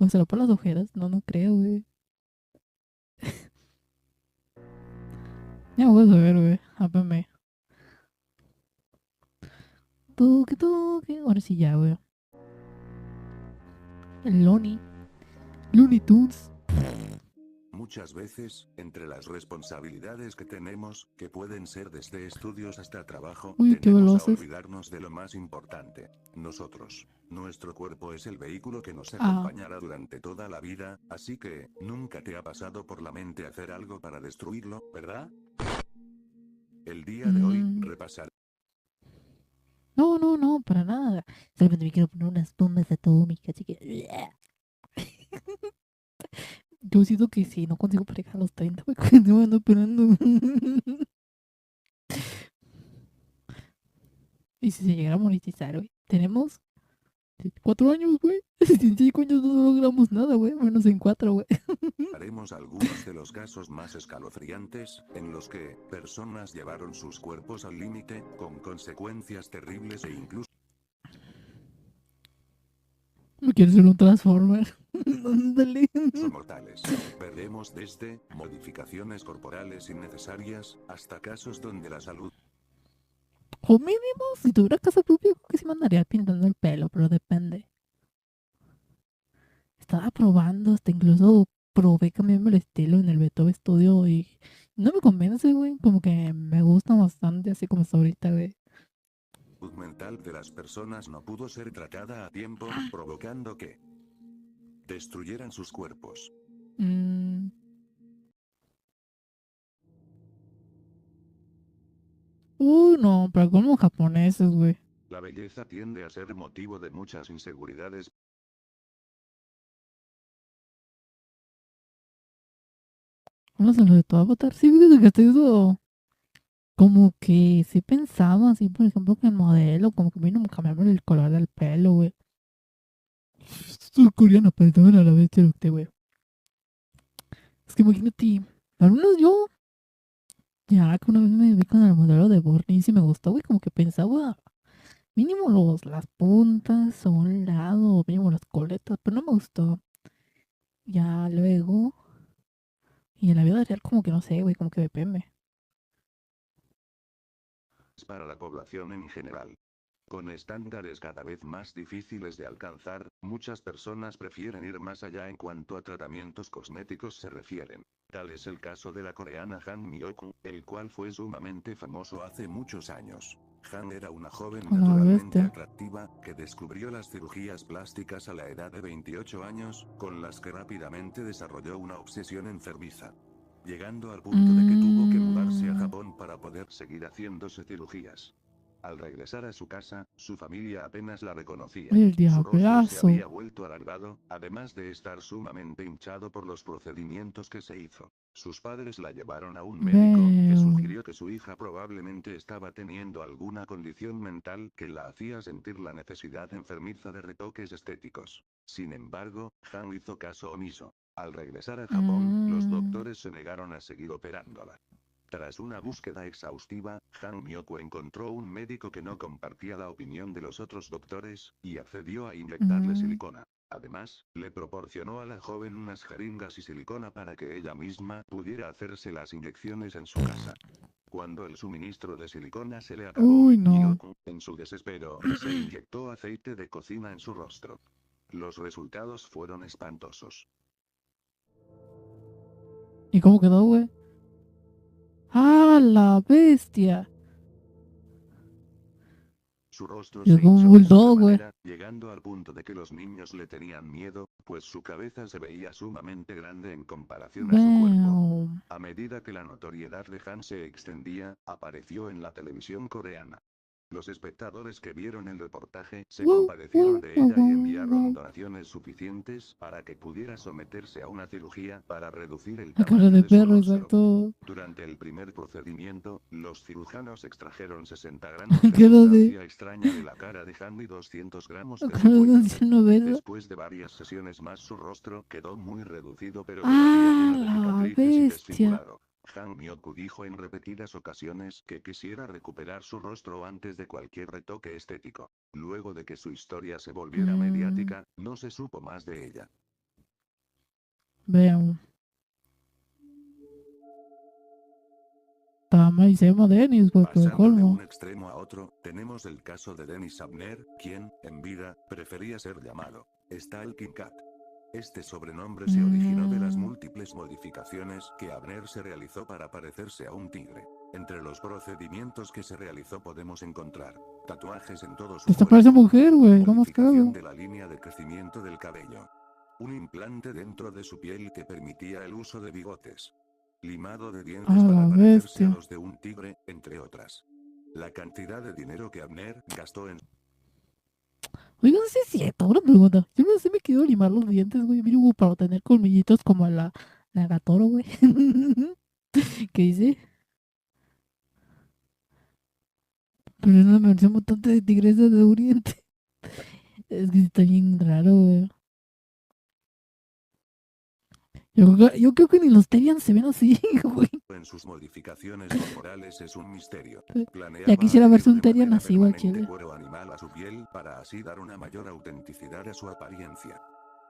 ¿O será por las ojeras? No, no creo, güey. Ya voy a saber, güey. Ápame. Toque, toque. Ahora sí ya, güey. El Lonnie. Looney Tunes. Muchas veces, entre las responsabilidades que tenemos, que pueden ser desde estudios hasta trabajo, Uy, qué tendemos a veloces. olvidarnos de lo más importante. Nosotros. Nuestro cuerpo es el vehículo que nos Ah. acompañará durante toda la vida, así que, nunca te ha pasado por la mente hacer algo para destruirlo, ¿verdad? El día de hoy, Mm, repasar. no, no, no, para nada. Solamente me quiero poner unas bombas atómicas, así que... Yo siento que si no consigo pareja a los 30, me continúo ando esperando. Y si se llegara a monetizar, güey. Tenemos 4 años, güey. En 5 años no logramos nada, güey. Menos en 4, güey. Haremos algunos de los casos más escalofriantes, en los que, personas llevaron sus cuerpos al límite, con consecuencias terribles e incluso No quiero ser un Transformer. Ándale. mortales. Veremos desde, modificaciones corporales innecesarias, hasta casos donde la salud O mínimo, si tuviera casa propia, creo que sí me andaría pintando el pelo, pero depende. Estaba probando, hasta incluso probé cambiarme el estilo en el Beethoven Studio y no me convence, güey. Como que me gusta bastante así como está ahorita, güey. mental de las personas no pudo ser tratada a tiempo, provocando que destruyeran sus cuerpos. Mm. Uy, no, pero como japoneses, güey. La belleza tiende a ser motivo de muchas inseguridades. Vamos a lo de todo Avatar. Sí, fíjate que estoy eso. Como que sí pensaba, así, por ejemplo, que el modelo, como que vino a cambiarme el color del pelo, güey. Soy coreana, perdón a la vez de usted, güey. Es que imagínate, al menos yo, ya que una vez me vi con el modelo de Borne y sí me gustó, güey, como que pensaba, mínimo las puntas o un lado, o mínimo las coletas, pero no me gustó. Ya luego, y en la vida real, como que no sé, güey, como que depende. Para la población en general. Con estándares cada vez más difíciles de alcanzar, muchas personas prefieren ir más allá en cuanto a tratamientos cosméticos se refieren. Tal es el caso de la coreana Han Myoku, el cual fue sumamente famoso hace muchos años. Han era una joven A la naturalmente bestia. atractiva, que descubrió las cirugías plásticas a la edad de 28 años, con las que rápidamente desarrolló una obsesión enfermiza. Llegando al punto de que tuvo que mudarse a Mmm. Japón para poder seguir haciéndose cirugías. Al regresar a su casa, su familia apenas la reconocía. El Su rostro se diablazo. había vuelto alargado, además de estar sumamente hinchado por los procedimientos que se hizo. Sus padres la llevaron a un médico, que Damn. sugirió que su hija probablemente estaba teniendo alguna condición mental que la hacía sentir la necesidad enfermiza de retoques estéticos. Sin embargo, Han hizo caso omiso. Al regresar a Japón, los Mmm. doctores se negaron a seguir operándola. Tras una búsqueda exhaustiva, Han Myoku encontró un médico que no compartía la opinión de los otros doctores, y accedió a inyectarle Mmm. silicona. Además, le proporcionó a la joven unas jeringas y silicona para que ella misma pudiera hacerse las inyecciones en su casa. Cuando el suministro de silicona se le acabó, Uy, no. Myoku, en su desespero, se inyectó aceite de cocina en su rostro. Los resultados fueron espantosos. ¿Y cómo quedó, güey? ¡Ah, la bestia! Su rostro Es se como un hinchó de bulldog, güey. sobremanera, llegando al punto de que los niños le tenían miedo, pues su cabeza se veía sumamente grande en comparación a su cuerpo. Damn. A medida que la notoriedad de Han se extendía, apareció en la televisión coreana. Los espectadores que vieron el reportaje se Wow, compadecieron wow, de wow, ella y wow, enviaron wow. donaciones suficientes para que pudiera someterse a una cirugía para reducir el La cara tamaño de de su perro, rostro. exacto. Durante el primer procedimiento, los cirujanos extrajeron 60 La gramos de cara de. sustancia extraña de la cara de Han y 200 gramos La de su cara de un cuello. anciano verga. Después de varias sesiones más su rostro quedó muy reducido pero todavía ¡Ah, lleno de la cicatrices y bestia! desfigurado. Han Myoku dijo en repetidas ocasiones que quisiera recuperar su rostro antes de cualquier retoque estético. Luego de que su historia se volviera Mmm. mediática, no se supo más de ella. Veamos. Tama y se llama Dennis, güey, por el Pasando de colmo. un extremo a otro, tenemos el caso de Dennis Abner, quien, en vida, prefería ser llamado Stalking Cat. Este sobrenombre se originó de las múltiples modificaciones que Abner se realizó para parecerse a un tigre. Entre los procedimientos que se realizó podemos encontrar tatuajes en todo su Esta parece cuerpo, mujer, güey, no más modificación cagado. de la línea de crecimiento del cabello, un implante dentro de su piel que permitía el uso de bigotes, limado de A dientes para la parecerse a bestia. los de un tigre, entre otras. La cantidad de dinero que Abner gastó en Oiga, no sé si es cierto, una pregunta. Yo no sé, me quiero limar los dientes, güey, mínimo para tener colmillitos como la Gatoro, güey. ¿Qué dice? Pero es una versión mutante de tigresa de Oriente. Es que está bien raro, güey. Yo creo que ni los Terians se ven así, güey. en sus modificaciones corporales es un misterio. Ya Planeaba quisiera verse adherir un de Terian manera así, güey, permanente chile. cuero animal a su piel para así dar una mayor autenticidad a su apariencia.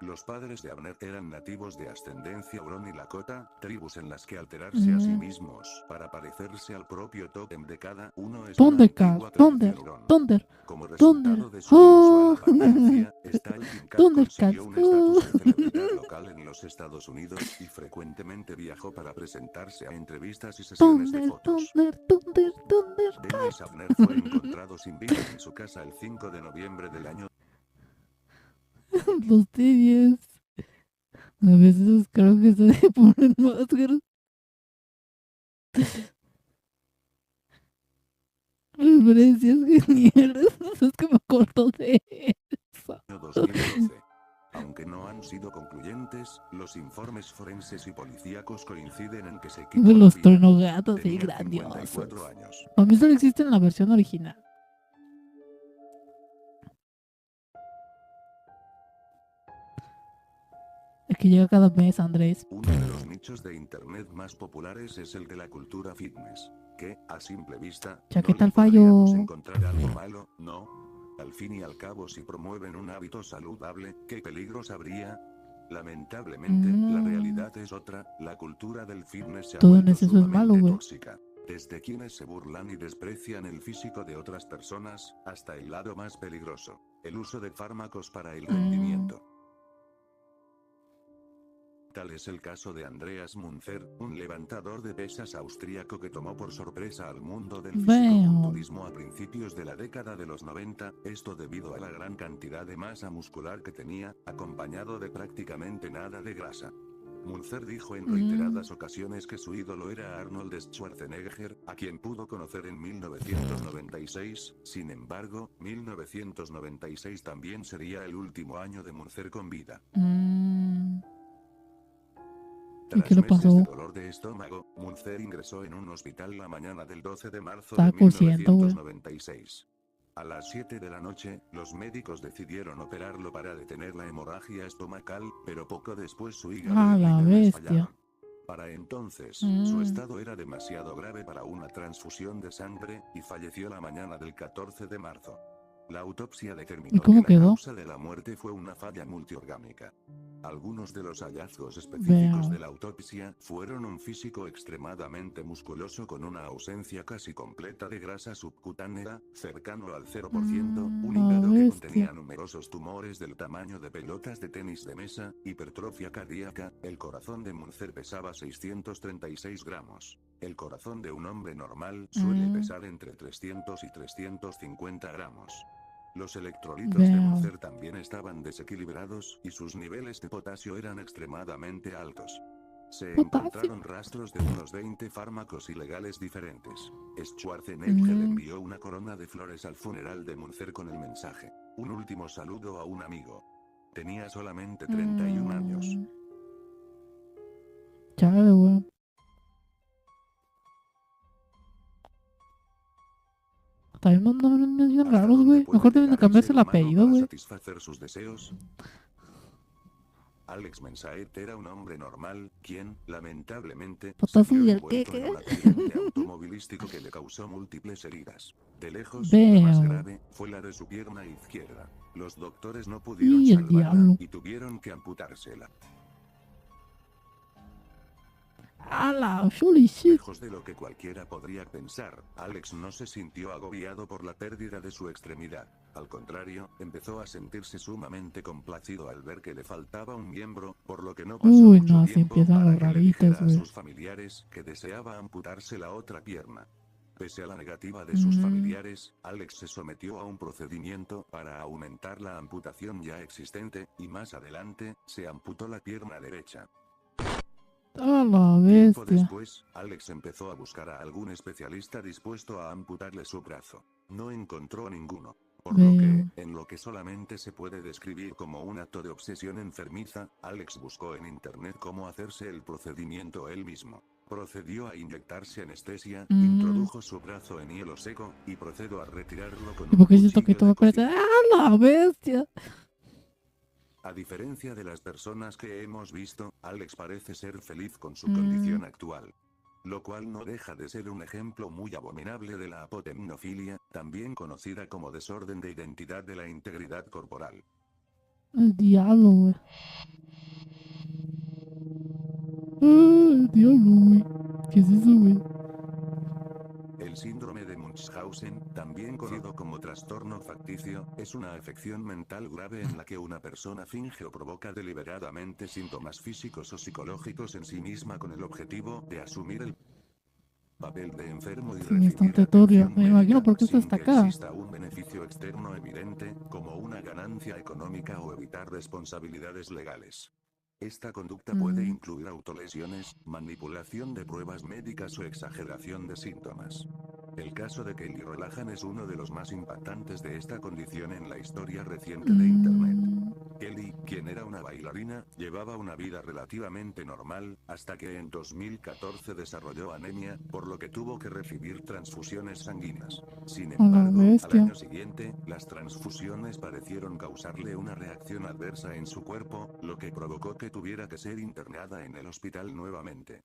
Los padres de Abner eran nativos de ascendencia Huron y Lakota, tribus en las que alterarse a sí mismos para parecerse al propio tótem de cada uno es una Thundercats, antigua tradición Huron. Thunder, Como Thunder. resultado de su inusual Oh, apariencia, Stalking Cat consiguió Thundercats. un Oh. estatus de celebridad local en los Estados Unidos y frecuentemente viajó para presentarse a entrevistas y sesiones de Thunder, fotos. Thunder, Thunder, Thunder. Dennis Abner fue encontrado sin vida en su casa el 5 de noviembre del año Los Terians. A veces creo que se ponen máscaras. Referencias geniales. Es que me acuerdo de eso. 2012. Aunque no han sido concluyentes, los informes forenses y policíacos coinciden en que se quitó De la los vida. tornogatos y Tenía grandiosos. 54 años. A mí solo existe en la versión original. Es que llega cada mes, Andrés. Uno de los nichos de internet más populares es el de la cultura fitness, que, a simple vista, Chaqueta no al le podríamos fallo. encontrar algo malo, ¿no? Al fin y al cabo, si promueven un hábito saludable, ¿qué peligros habría? Lamentablemente, la realidad es otra, la cultura del fitness se ha Todo en vuelto exceso es malo, sumamente güey. tóxica. Desde quienes se burlan y desprecian el físico de otras personas, hasta el lado más peligroso, el uso de fármacos para el rendimiento. Tal es el caso de Andreas Munzer, un levantador de pesas austríaco que tomó por sorpresa al mundo del fisicoculturismo a principios de la década de los 90, esto debido a la gran cantidad de masa muscular que tenía, acompañado de prácticamente nada de grasa. Munzer dijo en reiteradas ocasiones que su ídolo era Arnold Schwarzenegger, a quien pudo conocer en 1996, sin embargo, 1996 también sería el último año de Munzer con vida. ¿Y qué Tras le meses de pasó? dolor de estómago, Munzer ingresó en un hospital la mañana del 12 de marzo Estaba de consciente, güey. 1996. A las 7 de la noche, los médicos decidieron operarlo para detener la hemorragia estomacal, pero poco después su hígado Ah, y la riñones bestia. fallaron. Para entonces, su estado era demasiado grave para una transfusión de sangre, y falleció la mañana del 14 de marzo. La autopsia ¿Y determinó que cómo la quedó? causa de la muerte fue una falla multiorgánica. Algunos de los hallazgos específicos de la autopsia fueron un físico extremadamente musculoso con una ausencia casi completa de grasa subcutánea, cercano al 0%, un La hígado que bestia. contenía numerosos tumores del tamaño de pelotas de tenis de mesa, hipertrofia cardíaca, el corazón de Munzer pesaba 636 gramos. El corazón de un hombre normal suele pesar entre 300 y 350 gramos. Los electrolitos de Munzer también estaban desequilibrados, y sus niveles de potasio eran extremadamente altos. Se encontraron rastros de unos 20 fármacos ilegales diferentes. Schwarzenegger envió una corona de flores al funeral de Munzer con el mensaje: un último saludo a un amigo. Tenía solamente 31 años. Chale, güey. También mandan memes bien ¿Hasta raros, dónde güey. puede Mejor deben de llegar el cambiarse ser el humano apellido, para güey. satisfacer sus deseos? Alex Mensaet era un hombre normal, quien, lamentablemente, se Potazos vio y el envuelto en queque. un accidente automovilístico que le causó múltiples heridas. De lejos, la más Damn. grave fue la de su pierna izquierda. Los doctores no pudieron Y el salvarla, diablo. y tuvieron que amputársela. ¡Hala! ¡Holy shit! Lejos de lo que cualquiera podría pensar, Alex no se sintió agobiado por la pérdida de su extremidad. Al contrario, empezó a sentirse sumamente complacido al ver que le faltaba un miembro, por lo que no pasó Uy, mucho no, así tiempo empiezan para los que le raritos, dijera a güey. sus familiares que deseaba amputarse la otra pierna. Pese a la negativa de sus Mm, familiares, Alex se sometió a un procedimiento para aumentar la amputación ya existente, y más adelante, se amputó la pierna derecha. ¡A la Tiempo bestia! después, Alex empezó a buscar a algún especialista dispuesto a amputarle su brazo. No encontró ninguno. Por lo que, Veo. en lo que solamente se puede describir como un acto de obsesión enfermiza, Alex buscó en internet cómo hacerse el procedimiento él mismo. Procedió a inyectarse anestesia, Mm, introdujo su brazo en hielo seco, y procedió a retirarlo con ¿y un por qué siento que cuchillo todo de me parece? cocina. ¡Ah, la bestia! A diferencia de las personas que hemos visto, Alex parece ser feliz con su Mm, condición actual. Lo cual no deja de ser un ejemplo muy abominable de la apotemnofilia, también conocida como desorden de identidad de la integridad corporal. el diablo, güey. ¡Ah, el diablo, güey! ¿Qué es eso, güey? El síndrome de Munchausen, también conocido como trastorno facticio, es una afección mental grave en la que una persona finge o provoca deliberadamente síntomas físicos o psicológicos en sí misma con el objetivo de asumir el papel de enfermo y Sí, recibir bastante turbio. atención Me imagino médica, por qué esto sin está que acá. exista un beneficio externo evidente, como una ganancia económica o evitar responsabilidades legales. Esta conducta puede Mm, incluir autolesiones, manipulación de pruebas médicas o exageración de síntomas. El caso de Kelly Relahan es uno de los más impactantes de esta condición en la historia reciente de Internet. mm, Kelly, quien era una bailarina, llevaba una vida relativamente normal, hasta que en 2014 desarrolló anemia, por lo que tuvo que recibir transfusiones sanguíneas. Sin a la embargo, al bestia. año siguiente, las transfusiones parecieron causarle una reacción adversa en su cuerpo, lo que provocó que tuviera que ser internada en el hospital nuevamente.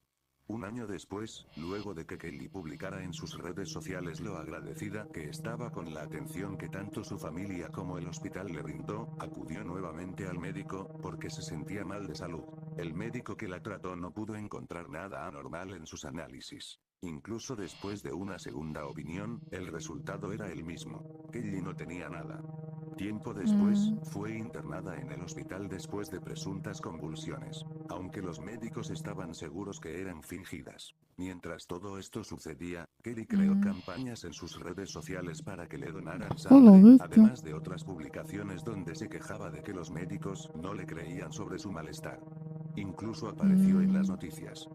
Un año después, luego de que Kelly publicara en sus redes sociales lo agradecida que estaba con la atención que tanto su familia como el hospital le brindó, acudió nuevamente al médico, porque se sentía mal de salud. El médico que la trató no pudo encontrar nada anormal en sus análisis. Incluso después de una segunda opinión, el resultado era el mismo. Kelly no tenía nada. Tiempo después, Mm, fue internada en el hospital después de presuntas convulsiones, aunque los médicos estaban seguros que eran fingidas. Mientras todo esto sucedía, Kelly creó mm. campañas en sus redes sociales para que le donaran A la sangre, bestia. además de otras publicaciones donde se quejaba de que los médicos no le creían sobre su malestar. Incluso apareció en las Mm, noticias.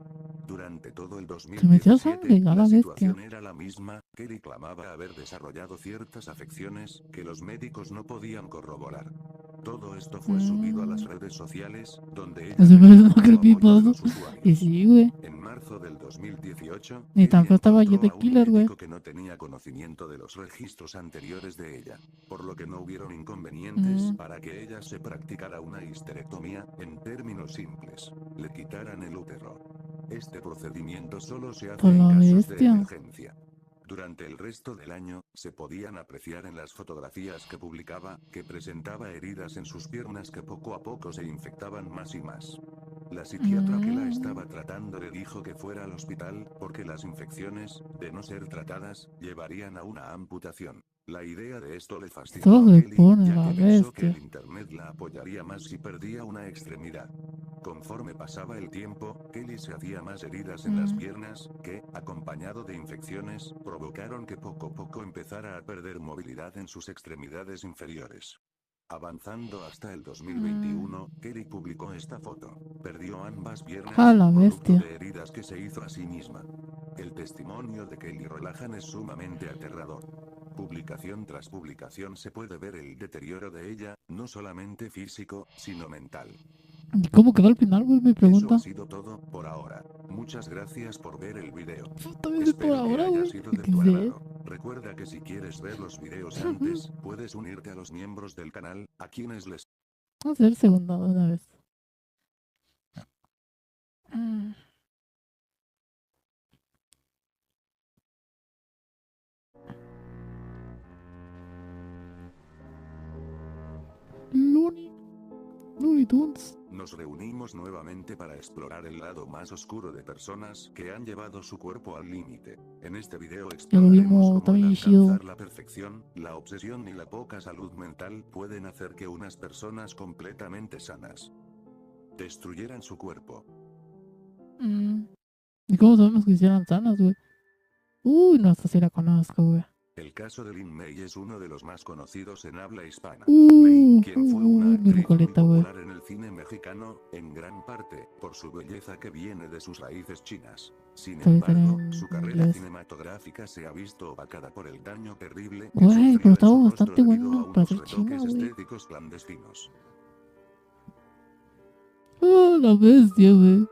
Durante todo el se metió 2017, sangre, a la la bestia. situación era la misma. Kelly clamaba haber desarrollado ciertas afecciones que los médicos no podían corroborar. Todo esto fue subido a las Mm, redes sociales, donde ella eso parece tenía una mucho apoyo de creepypasta. los Y usuarios. sí, güey. En marzo del 2018, Ni Kelly tanto estaba yo encontró de a un killer, güey. médico que no tenía conocimiento de los registros anteriores de ella, por lo que no hubieron inconvenientes Mm, para que ella se practicara una histerectomía, en términos simples, le quitaran el útero. Este procedimiento solo se por hace en la casos de bestia. emergencia. Durante el resto del año, se podían apreciar en las fotografías que publicaba, que presentaba heridas en sus piernas que poco a poco se infectaban más y más. La psiquiatra que la Mm, estaba tratando le dijo que fuera al hospital, porque las infecciones, de no ser tratadas, llevarían a una amputación. La idea de esto le fascinó todo a se Kelly, pone ya la que pensó que el bestia. internet la apoyaría más si perdía una extremidad. Conforme pasaba el tiempo, Kelly se hacía más heridas en las Mm, piernas, que, acompañado de infecciones, provocaron que poco a poco empezara a perder movilidad en sus extremidades inferiores. Avanzando hasta el mm. 2021, Kelly publicó esta foto. Perdió ambas A piernas, la producto bestia. de heridas que se hizo a sí misma. El testimonio de Kelly Relahan es sumamente aterrador. Publicación tras publicación se puede ver el deterioro de ella, no solamente físico, sino mental. ¿Y cómo quedó al final, güey? Me Eso ha pregunta. sido todo, por ahora. Muchas gracias por ver el video. También sé por Espero que ahora, haya güey. sido de tu XD. agrado. Recuerda que si quieres ver los videos antes, puedes unirte a los miembros del canal, a quienes les... Vamos a hacer segundo de una vez. Mm. Looney. Looney Tunes. Nos reunimos nuevamente para explorar el lado más oscuro de personas que han llevado su cuerpo al límite. En este video Ya lo exploraremos vimos, cómo el también chido. alcanzar la perfección, la obsesión y la poca salud mental pueden hacer que unas personas completamente sanas destruyeran su cuerpo. ¿Y cómo sabemos que hicieran sanas, güey? Uy, no, esta sí la conozco, güey. El caso de Lin May es uno de los más conocidos en habla hispana. May, quien fue una Mi actriz muy Nicoleta, güey. popular en el cine mexicano, en gran parte por su belleza que viene de sus raíces chinas. Sin Todavía está embargo, en su carrera inglés. cinematográfica se ha visto opacada por el daño terrible que Güey, sufrió pero en estaba su rostro bastante debido a bueno para unos ser china, retoques güey. estéticos clandestinos. Oh, la bestia, güey.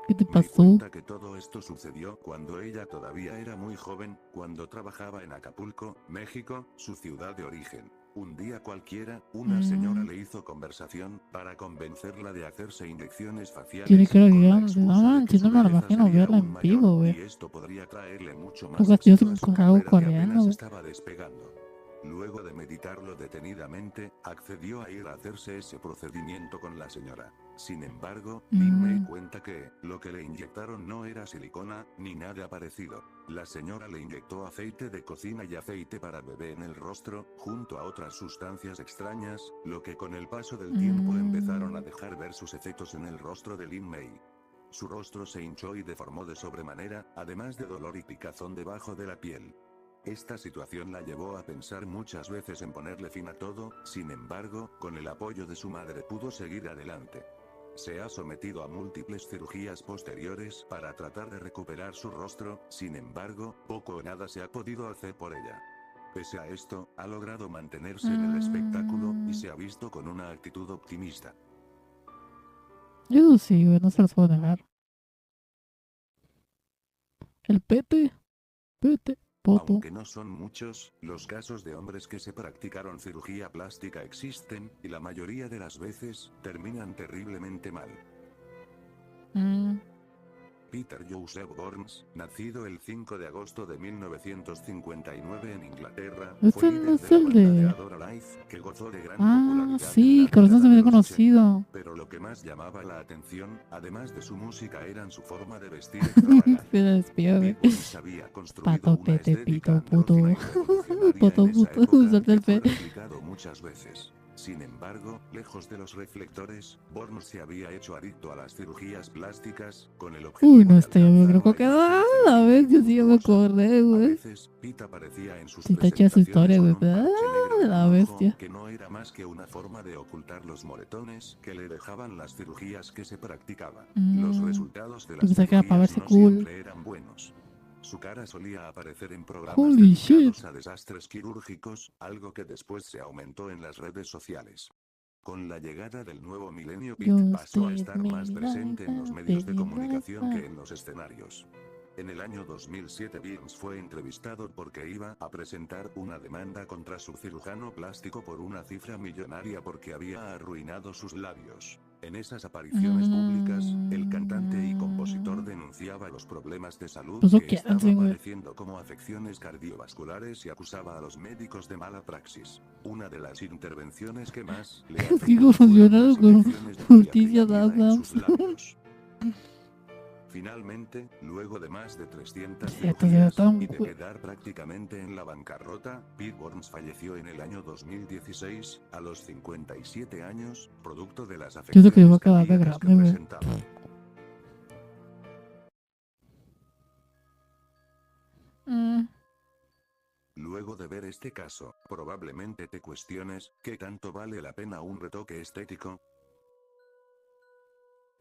¿Qué te May pasó? cuenta que todo esto sucedió cuando ella todavía era muy joven, cuando trabajaba en Acapulco, México, su ciudad de origen. Un día cualquiera, una señora le hizo conversación para convencerla de hacerse inyecciones faciales Tiene cara con la grande. excusa No de que manches, su no me lo belleza imagino sería verla aún en mayor, vivo, güey. y esto podría traerle mucho O más sea, yo éxito a siempre su con algo carrera que coreano, apenas güey. estaba despegando. Luego de meditarlo detenidamente, accedió a ir a hacerse ese procedimiento con la señora. Sin embargo, Lin May cuenta que lo que le inyectaron no era silicona, ni nada parecido. La señora le inyectó aceite de cocina y aceite para bebé en el rostro, junto a otras sustancias extrañas, lo que con el paso del tiempo empezaron a dejar ver sus efectos en el rostro de Lin May. Su rostro se hinchó y deformó de sobremanera, además de dolor y picazón debajo de la piel. Esta situación la llevó a pensar muchas veces en ponerle fin a todo, sin embargo, con el apoyo de su madre pudo seguir adelante. Se ha sometido a múltiples cirugías posteriores para tratar de recuperar su rostro, sin embargo, poco o nada se ha podido hacer por ella. Pese a esto, ha logrado mantenerse en el espectáculo y se ha visto con una actitud optimista. Eso sí, güey, no se los puedo negar. El pete, poto. Aunque no son muchos, los casos de hombres que se practicaron cirugía plástica existen, y la mayoría de las veces, terminan terriblemente mal. Peter Joseph Burns, nacido el 5 de agosto de 1959 en Inglaterra, fue Este líder no es de la el banda de de... Adora Life, que gozó de gran Ah, popularidad en sí, la corazón se década me de dio los 80. conocido. Pero lo que más llamaba la atención, además de su música, eran su forma de vestir extravagante. Se despió, güey. Pete Burns había construido Pato, una pete, estética pito, puto. andrógina y revolucionaria Poto, en esa puto, época, usarte que el fue pe... replicado muchas veces. Sin embargo, lejos de los reflectores, Burns se había hecho adicto a las cirugías plásticas, con el objetivo Uy, no, de este yo alcanzar creo una que... imagen ¡Ah, la femenina vez! y Yo sí ya me voluptuosa. acordé, A güey. veces, Pete aparecía en sus Sí, está chida su presentaciones historia, con güey. un Pero... parche negro ¡Ah, en la un ojo, bestia! que no era más que una forma de ocultar los moretones que le dejaban las cirugías que se practicaban. Los resultados de Yo las pensaba que era para cirugías verse no cool. siempre eran buenos. Su cara solía aparecer en programas Holy dedicados shit. a desastres quirúrgicos, algo que después se aumentó en las redes sociales. Con la llegada del nuevo milenio, Pete pasó a estar más presente en los medios de comunicación que en los escenarios. En el año 2007 Burns fue entrevistado porque iba a presentar una demanda contra su cirujano plástico por una cifra millonaria porque había arruinado sus labios. En esas apariciones públicas, el cantante y compositor denunciaba los problemas de salud Pues lo que que estaba hacen, güey. padeciendo como afecciones cardiovasculares y acusaba a los médicos de mala praxis. Una de las intervenciones que más le Es que afectó fueron confusionaron las con inyecciones de Justicia poliacrilamida en sus Adams. labios. Finalmente, luego de más de 300 Cierto, cirugías, cierto. y de quedar prácticamente en la bancarrota, Pete Burns falleció en el año 2016, a los 57 años, producto de las Yo creo que iba afecciones a quedar de cardíacas que grande, güey. presentaba. Luego de ver este caso, probablemente te cuestiones, ¿qué tanto vale la pena un retoque estético?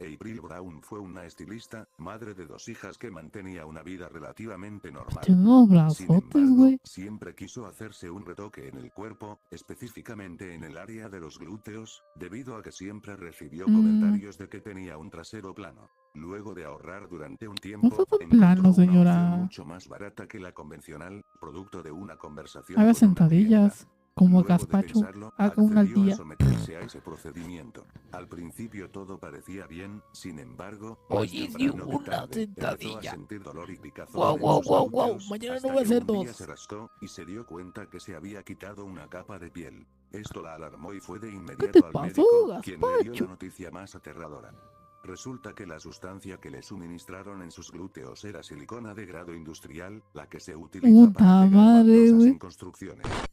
April Brown fue una estilista, madre de 2 hijas que mantenía una vida relativamente normal. Tiene unos Sin brazotes, embargo, güey. siempre quiso hacerse un retoque en el cuerpo, específicamente en el área de los glúteos, debido a que siempre recibió comentarios de que tenía un trasero plano. Luego de ahorrar durante un No tiempo, está tan encontró plano, una opción señora. mucho más barata que la convencional, producto de una conversación Haga con una clienta. sentadillas. como Luego de gazpacho, pensarlo, haga una al accedió a día. someterse a ese procedimiento. Al principio todo parecía bien, sin embargo, más Oye, sí, temprano que una tarde, empezó a sentadilla. sentir dolor y picazón Wow, en wow, sus wow, wow. glúteos, Mañana no hasta voy a que hacer un día se dos. rascó y se dio cuenta que se había quitado una capa de piel. Esto la alarmó y fue de ¿Qué te inmediato al pasó, médico, quien le dio la gazpacho? noticia más aterradora. Resulta que la sustancia que le suministraron en sus glúteos era silicona de grado industrial, la que se utiliza para Puta pegar madre, baldosas güey. en construcciones.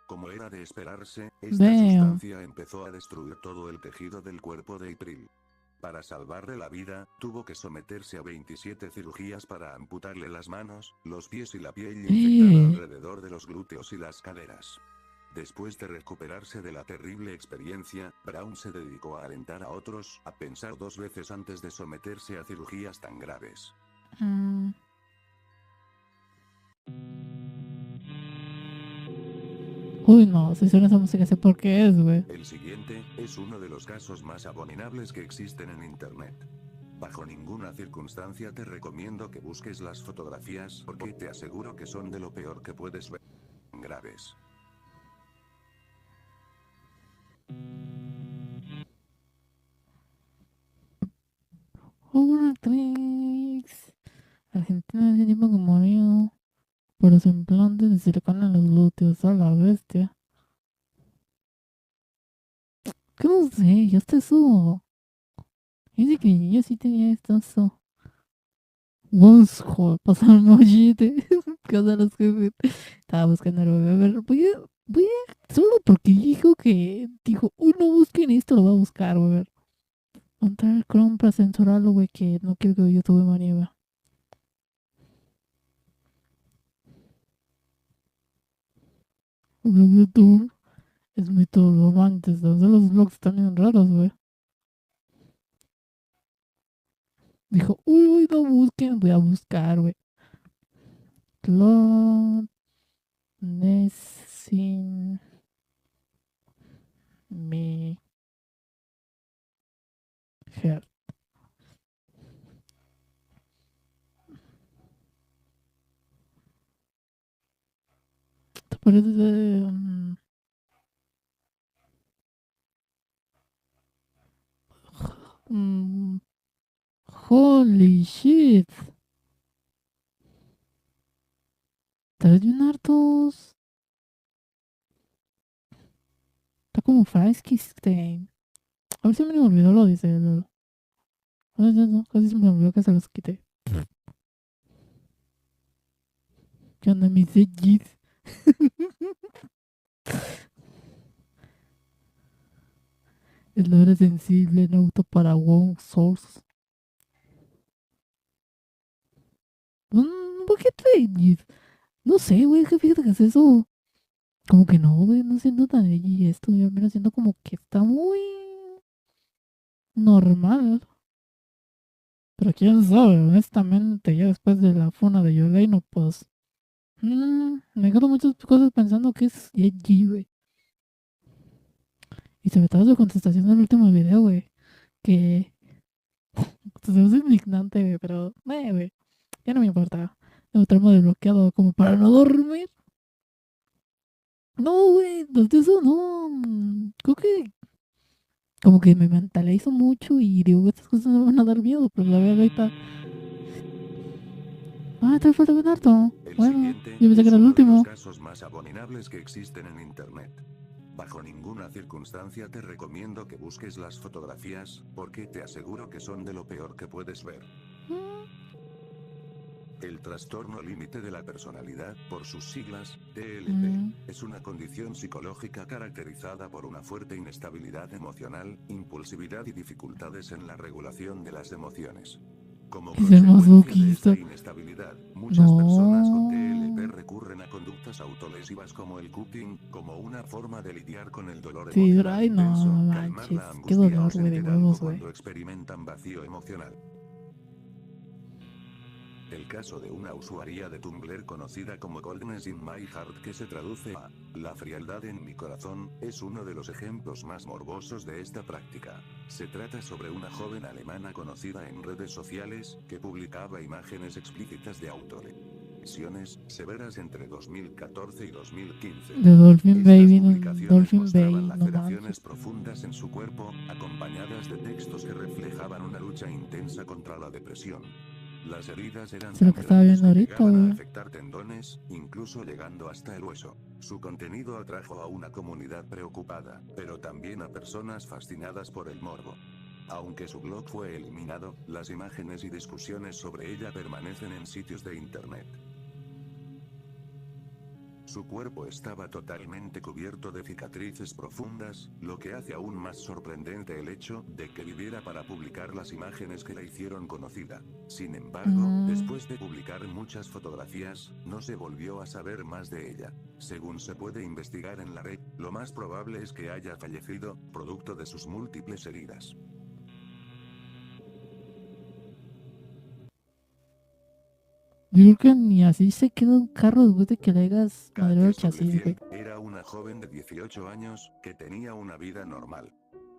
Como era de esperarse, esta Damn. sustancia empezó a destruir todo el tejido del cuerpo de April. Para salvarle la vida, tuvo que someterse a 27 cirugías para amputarle las manos, los pies y la piel infectada alrededor de los glúteos y las caderas. Después de recuperarse de la terrible experiencia, Brown se dedicó a alentar a otros a pensar 2 veces antes de someterse a cirugías tan graves. Mm. Uy, no, si suena esa música sé por qué es, güey. El siguiente es uno de los casos más abominables que existen en Internet. Bajo ninguna circunstancia te recomiendo que busques las fotografías porque te aseguro que son de lo peor que puedes ver. Graves. Una actriz argentina hace tiempo que murió por los implantes de silicona en los glúteos. A la bestia. Que no sé, yo hasta eso. Dice que yo sí tenía esto. Once pasar un mollete. ¿Qué onda los jefes? Estaba buscando el bebé. A ver, solo porque dijo, uy, no busquen esto, lo voy a buscar, güey. A ver. Montar Chrome para censurarlo, güey, que no quiero que YouTube me nieve. YouTube es muy turbante. Los blogs están bien raros, güey. Dijo, uy, no busquen, voy a buscar, güey. Claude Nessin me Heart. ¿Te parece? Mm, holy shit. Tal bien hartos. Está como Frankenstein. A ver si me olvidó lo dice. No, casi se me olvidó que se los quité. ¿Qué onda, mis edgys? El hora sensible en auto para One Source. ¿Por qué edgys? No sé, güey, que fíjate que es eso. Como que no, güey, no siento tan edgy esto. Yo menos siento como que está muy normal. Pero quién sabe, honestamente, ya después de la funa de Yoleno, pues. Me quedo muchas cosas pensando que es edgy, güey. Y sobre todo su contestación del último video, güey. Que se me hace indignante, güey, pero, güey, ya no me importa. Tengo tramo desbloqueado como para no dormir. No, güey, de eso no. Creo que como que me mentalizo mucho y digo que estas cosas no me van a dar miedo, pero la verdad ahorita. Ah, te falta bien harto. El Bueno, siguiente yo pensé que es era el uno de los último. casos más abominables que existen en Internet. Bajo ninguna circunstancia te recomiendo que busques las fotografías, porque te aseguro que son de lo peor que puedes ver. El trastorno límite de la personalidad, por sus siglas, TLP, es una condición psicológica caracterizada por una fuerte inestabilidad emocional, impulsividad y dificultades en la regulación de las emociones. Como Y ser consecuencia de esta masoquista. inestabilidad, muchas personas con TLP No. recurren a conductas autolesivas como el cutting, como una forma de lidiar con el dolor Sí, pero emocional ay, no, intenso, no calmar manches. la Qué angustia o dolor, güey, de sentir huevos, algo güey. cuando experimentan vacío emocional. El caso de una usuaria de Tumblr conocida como Coldness in My Heart, que se traduce a la frialdad en mi corazón, es uno de los ejemplos más morbosos de esta práctica. Se trata sobre una joven alemana conocida en redes sociales, que publicaba imágenes explícitas de autores. lesiones severas entre 2014 y 2015. De Dolphin Estas Baby en publicaciones Dolphin mostraban Bay, no manches. laceraciones profundas en su cuerpo, acompañadas de textos que reflejaban una lucha intensa contra la depresión. Las heridas eran Es lo tan que estaba grandes viendo que ahorita, llegaban a güey. afectar tendones, incluso llegando hasta el hueso. Su contenido atrajo a una comunidad preocupada, pero también a personas fascinadas por el morbo. Aunque su blog fue eliminado, las imágenes y discusiones sobre ella permanecen en sitios de internet. Su cuerpo estaba totalmente cubierto de cicatrices profundas, lo que hace aún más sorprendente el hecho de que viviera para publicar las imágenes que la hicieron conocida. Sin embargo, después de publicar muchas fotografías, no se volvió a saber más de ella. Según se puede investigar en la red, lo más probable es que haya fallecido, producto de sus múltiples heridas. Yo creo que ni así se queda un carro después de que le hagas madreado Katia el chasis, güey. Soblefiel era una joven de 18 años, que tenía una vida normal.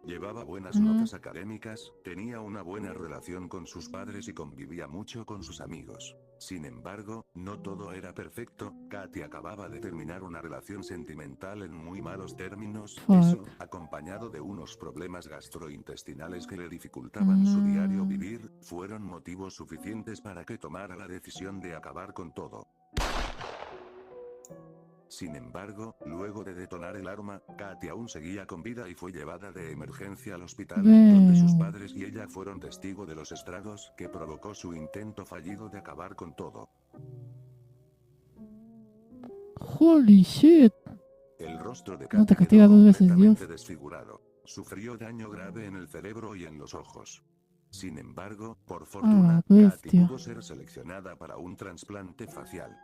Llevaba buenas notas académicas, tenía una buena relación con sus padres y convivía mucho con sus amigos. Sin embargo, no todo era perfecto. Katia acababa de terminar una relación sentimental en muy malos términos, eso, acompañado de unos problemas gastrointestinales que le dificultaban su diario vivir, fueron motivos suficientes para que tomara la decisión de acabar con todo. Sin embargo, luego de detonar el arma, Katia aún seguía con vida y fue llevada de emergencia al hospital, donde sus padres y ella fueron testigos de los estragos que provocó su intento fallido de acabar con todo. Holy shit. El rostro de No te Katy castiga quedó dos veces completamente Dios. desfigurado. Sufrió daño grave en el cerebro y en los ojos. Sin embargo, por A fortuna, la Katy bestia. pudo ser seleccionada para un trasplante facial.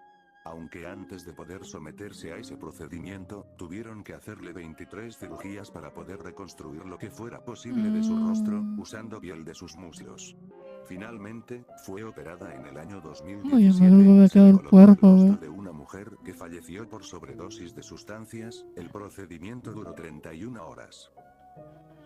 Aunque antes de poder someterse a ese procedimiento, tuvieron que hacerle 23 cirugías para poder reconstruir lo que fuera posible de su rostro, usando piel de sus muslos. Finalmente, fue operada en el año Oye, me creo que 2017, me se quedado le el colocó el cuerpo, rostro güey. de una mujer que falleció por sobredosis de sustancias. El procedimiento duró 31 horas.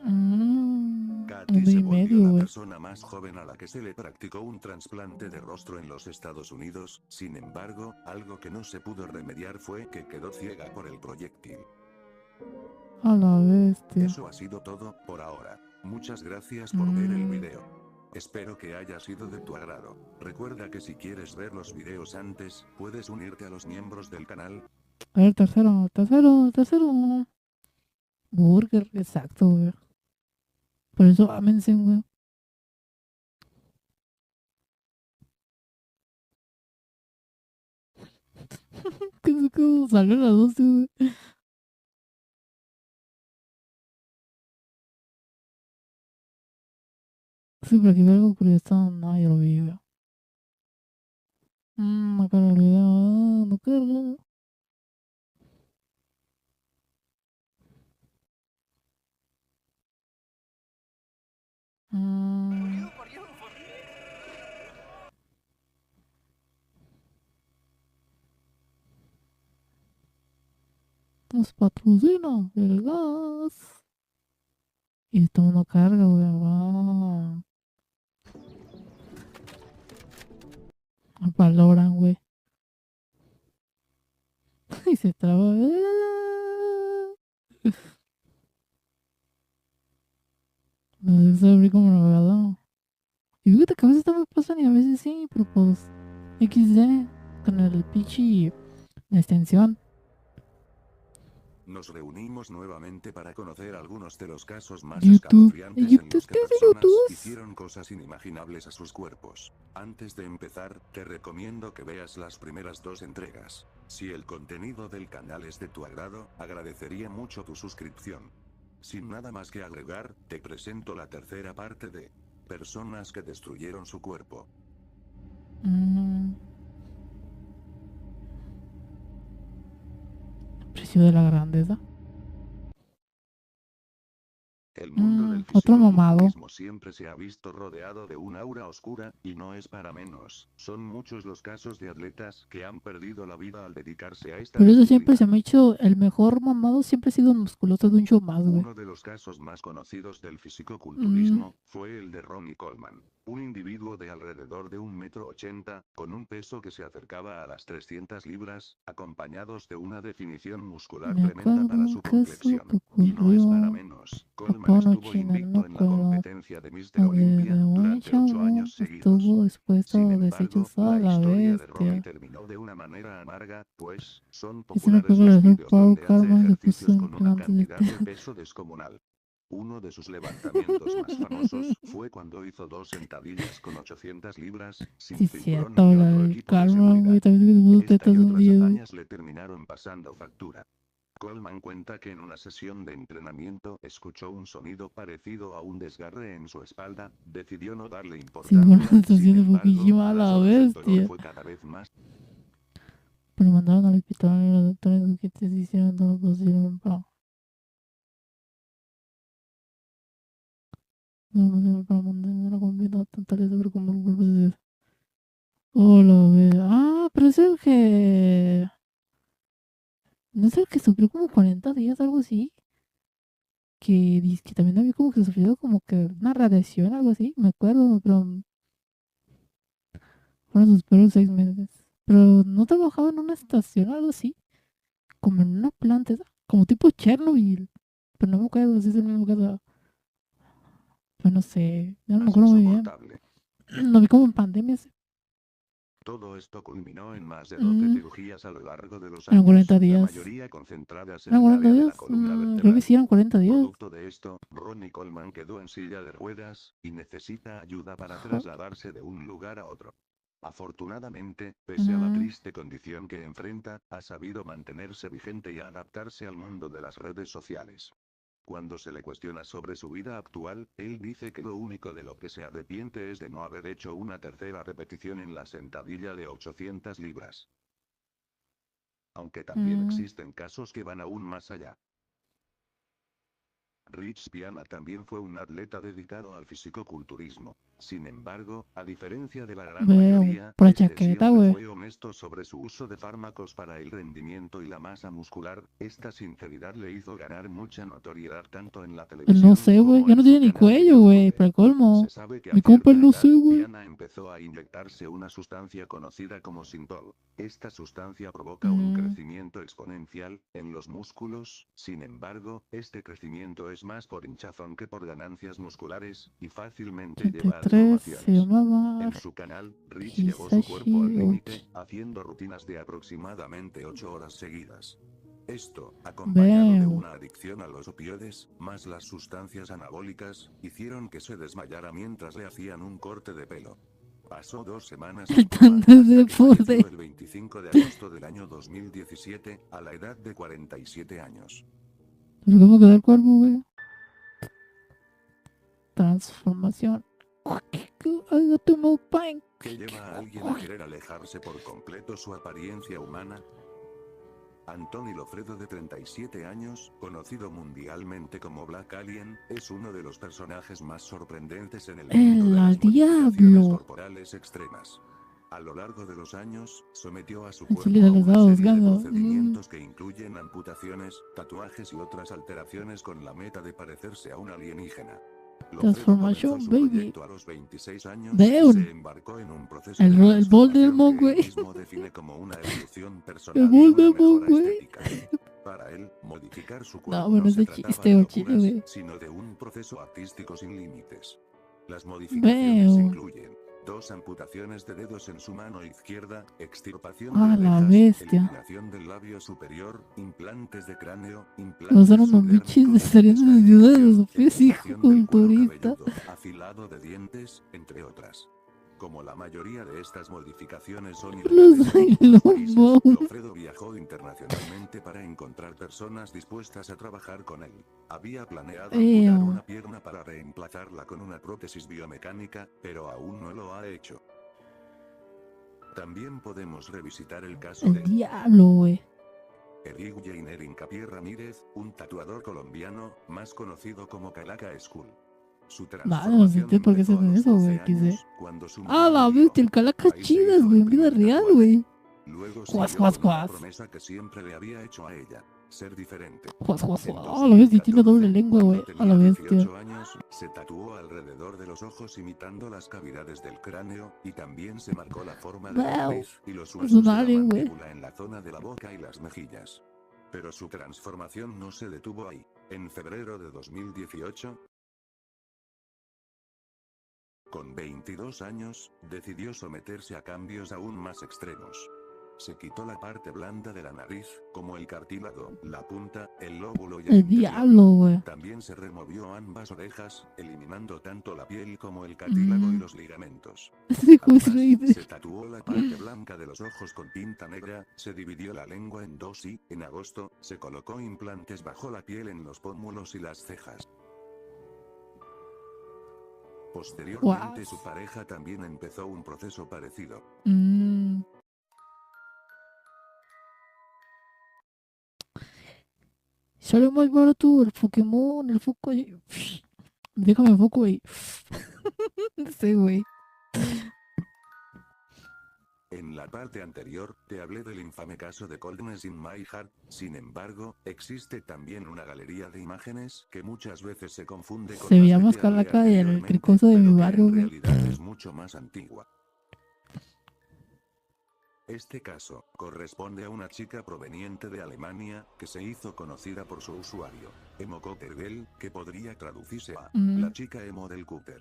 Un Katy día se y volvió medio, la güey. persona más joven a la que se le practicó un trasplante de rostro en los Estados Unidos. Sin embargo, algo que no se pudo remediar fue que quedó ciega por el proyectil. A la bestia. Eso ha sido todo, por ahora. Muchas gracias por ver el video. Espero que haya sido de tu agrado. Recuerda que si quieres ver los videos antes, puedes unirte a los miembros del canal. A ver, tercero. Burger, exacto, güey. Por eso ámense, güey. Que salió a las 12, güey. Sí, pero aquí veo algo curioso. No, yo lo vi, güey. No carga el video, no carga. Nos patrocina el gas. Y esto no carga, güey. Va. Valoran, güey. Y se traba. No sé abrir como navegador. Y fíjate que a veces no me pasa ni a veces sí, pero pues XD con el pichi la extensión. Nos reunimos nuevamente para conocer algunos de los casos más YouTube. escalofriantes en YouTube, los que ¿qué es de personas YouTube? hicieron cosas inimaginables a sus cuerpos. Antes de empezar, te recomiendo que veas las primeras dos entregas. Si el contenido del canal es de tu agrado, agradecería mucho tu suscripción. Sin nada más que agregar, te presento la tercera parte de personas que destruyeron su cuerpo. Precio de la grandeza. El mundo del Otro mamado. fisicoculturismo siempre se ha visto rodeado de un aura oscura, y no es para menos. Son muchos los casos de atletas que han perdido la vida al dedicarse a esta Por eso siempre disciplina. se me ha hecho el mejor mamado, siempre ha sido el musculoso de un show más, güey. Uno de los casos más conocidos del fisicoculturismo fue el de Ronnie Coleman, un individuo de alrededor de 1,80 m, con un peso que se acercaba a las 300 libras, acompañados de una definición muscular Me tremenda para acuerdo su que eso complexión. que Y no es para ocurrió. menos, Coleman Japón o estuvo China, no me invicto en la acuerdo. competencia de Mr. Donde Olympia un durante 8 chavo años seguidos. estuvo expuesto Sin a embargo, desechos a la la historia de Ronnie bestia. terminó de una manera amarga, pues, son Y se me populares acuerdo los que le hizo vídeos Pau donde hace Karma y se puso ejercicios con una implantes de cantidad de tela. peso descomunal. Uno de sus levantamientos más famosos fue cuando hizo 2 sentadillas con 800 libras, sin Sí, cinturón cierto, ni la otro del equipo de Karma, seguridad. güey, también se puso Esta tetas y un otras día, güey. hazañas le terminaron pasando factura. Coleman cuenta que en una sesión de entrenamiento escuchó un sonido parecido a un desgarre en su espalda, decidió no darle Sí, importancia, bueno, la sin estación de embargo, Fukushima a a las la horas el dolor bestia. fue cada vez más. Pero mandaron al hospital y los doctores que te hicieron todo lo posible para mantener la confianza total sobre cómo el cuerpo se... Oh, la ve. Ah, pero es el que... ¿No es el que sufrió como 40 días, algo así? Que dice que también había como que sufrido como que una radiación, algo así, me acuerdo, pero fueron sus primeros 6 meses. Pero no trabajaba en una estación, algo así, como en una planta, como tipo Chernobyl. Pero no me acuerdo si es el mismo caso. Pues no sé, ya no me Más acuerdo muy bien. insoportable. Lo vi como en pandemia. Todo esto culminó en más de 12 Mm, cirugías a lo largo de los eran años, 40 la días. mayoría concentradas en ¿Eran el 40 área de la días? columna Creo que vertebral. sí, eran 40 días. Producto de esto, Ronnie Coleman quedó en silla de ruedas, y necesita ayuda para Fuck. trasladarse de un lugar a otro. Afortunadamente, pese a la Mm, triste condición que enfrenta, ha sabido mantenerse vigente y adaptarse al mundo de las redes sociales. Cuando se le cuestiona sobre su vida actual, él dice que lo único de lo que se arrepiente es de no haber hecho una tercera repetición en la sentadilla de 800 libras. Aunque también mm. existen casos que van aún más allá. Rich Piana también fue un atleta dedicado al fisicoculturismo. Sin embargo, a diferencia de la gran Veo, mayoría, por la este chaqueta, siempre güey. fue honesto sobre su uso de fármacos para el rendimiento y la masa muscular. Esta sinceridad le hizo ganar mucha notoriedad tanto en la Él no televisión sé, güey. como Ya en no su tiene ni canal de cuello, güey. YouTube. Para el colmo. Se sabe que a Mi compa, él cierta no edad, sé, güey. Piana empezó a inyectarse una sustancia conocida como Sintol. Esta sustancia provoca un Mm, crecimiento exponencial en los músculos. Sin embargo, este crecimiento es más por hinchazón que por ganancias musculares, y fácilmente lleva a 33 se deformaciones. llamaba En su canal, Rich llevó su cuerpo al Hisashi límite, Ochi. haciendo rutinas de aproximadamente 8 horas seguidas. Esto, acompañado de Veo. una adicción a los opioides, más las sustancias anabólicas, hicieron que se desmayara mientras le hacían un corte de pelo. Pasó 2 semanas en coma, Saltando de hasta que falleció borde. el 25 de agosto del año 2017, a la edad de 47 años. ¿Pero cómo quedó el cuerpo, güey? Transformación. I got to move pain. ¿Qué lleva a alguien a querer alejarse por completo su apariencia humana? Anthony Lofredo, de 37 años, conocido mundialmente como Black Alien, es uno de los personajes más sorprendentes en el mundo de El las al modificaciones diablo. corporales extremas. A lo largo de los años, sometió a su El chile cuerpo se a lo una estaba serie de buscando. procedimientos que incluyen amputaciones, tatuajes y otras alteraciones con la meta de parecerse a un alienígena. Lofredo comenzó Transformación, su baby. proyecto a los 26 años, y Veo. se embarcó en un proceso de El transformación que Voldemort, él güey. mismo define como una evolución El personal y una Voldemort, mejora güey. estética. Para él, modificar su No, cuerpo no bueno, es se de trataba chiste de o chile, locuras, güey. sino de un proceso artístico sin límites. Las modificaciones Veo. incluyen 2 amputaciones de dedos en su mano izquierda, extirpación de Ah, la orejas, bestia. eliminación del labio superior, implantes de cráneo, No son implantes unos bichis de subdérmicos, saliendo de ciudades de su escarificación, físico eliminación del cuero culturista. cabelludo, afilado de dientes, entre otras. Como la mayoría de estas modificaciones son Los ilegales en muchos países, Sailor Moon. Lofredo viajó internacionalmente para encontrar personas dispuestas a trabajar con él. Había planeado amputar Veo. una pierna para reemplazarla con una prótesis biomecánica, pero aún no lo ha hecho. También podemos revisitar el caso El de diablo, güey. Eric Jainer Incapié Ramírez, un tatuador colombiano, más conocido como Calaca School. Su Vale, no sé transformación por qué se empezó a hacen los eso, 12 güey, quise. años, cuando su Ah, mamá la murió. bestia, el calacas Ahí se chidas, hizo güey, el en vida primer real, tatuaje. güey. Luego Juas, siguió juas, con una juas. promesa que siempre le había hecho a ella, ser diferente. Juas, juas, En juas. Ah, la bestia tiene doble 2014, lengua, güey. cuando A la tenía bestia. 18 años, se tatuó alrededor de los ojos imitando las cavidades del cráneo, y también se marcó la forma de la Wow. nariz y los Es huesos un de la alien, güey. mandíbula en la zona de la boca y las mejillas. Pero su transformación no se detuvo ahí. En febrero de 2018, con 22 años, decidió someterse a cambios aún más extremos. Se quitó la parte blanda de la nariz, como el cartílago, la punta, el lóbulo y el El interior. diablo, güey. También se removió ambas orejas, eliminando tanto la piel como el cartílago y los ligamentos. Ese juez Además, rey. se tatuó la parte blanca de los ojos con tinta negra, se dividió la lengua en dos y, en agosto, se colocó implantes bajo la piel en los pómulos y las cejas. Posteriormente su pareja también empezó un proceso parecido. Sale más barato el Pokémon, el foco. Déjame foco, güey. Sí, güey. En la parte anterior, te hablé del infame caso de Coldness in My Heart. Sin embargo, existe también una galería de imágenes que muchas veces se confunde con Se veía las más que te hablé calaca del anteriormente, cricoso de mi pero que barrio, en güey. realidad es mucho más antigua. Este caso corresponde a una chica proveniente de Alemania, que se hizo conocida por su usuario, Emo Cooper Girl, que podría traducirse a la chica emo del Cooper.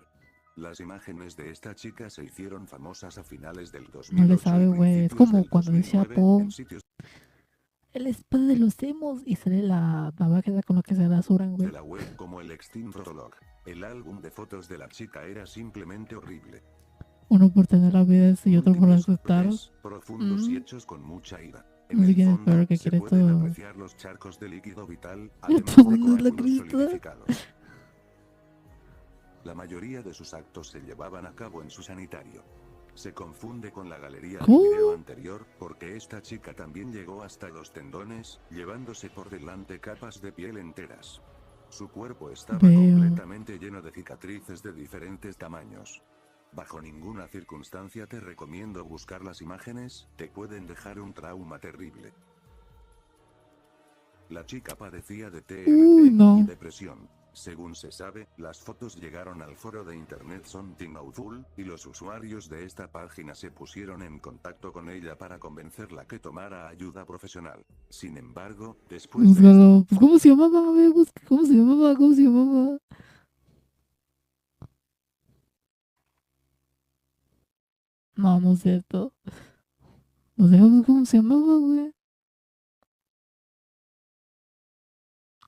Las imágenes de esta chica se hicieron famosas a finales del 2008 No le sabe, y güey. Es principios como del cuando decía 2009, Po. en sitios El espada de los emos. Y sale la navaja con la que se rasuran, de güey. la web como el Extreme Protolog. El álbum de fotos de la chica era simplemente horrible. Uno por tener la vida y otro por Múltiples aceptar. golpes, profundos y hechos con mucha ira. En Así el que fondo, espero que se quiere pueden todo. apreciar los charcos de líquido vital, ¿Dónde además de es la coágulos crista? solidificados. La mayoría de sus actos se llevaban a cabo en su sanitario. Se confunde con la galería del video anterior, porque esta chica también llegó hasta los tendones, llevándose por delante capas de piel enteras. Su cuerpo estaba completamente lleno de cicatrices de diferentes tamaños. Bajo ninguna circunstancia te recomiendo buscar las imágenes, te pueden dejar un trauma terrible. La chica padecía de TLT y depresión. Según se sabe, las fotos llegaron al foro de internet Something Awful, y los usuarios de esta página se pusieron en contacto con ella para convencerla que tomara ayuda profesional. Sin embargo, después de esto... Pues, ¿cómo se llamaba? A ver, busca, ¿cómo se llamaba? ¿Cómo se llamaba? No, no es cierto. No sé cómo se llamaba, güey.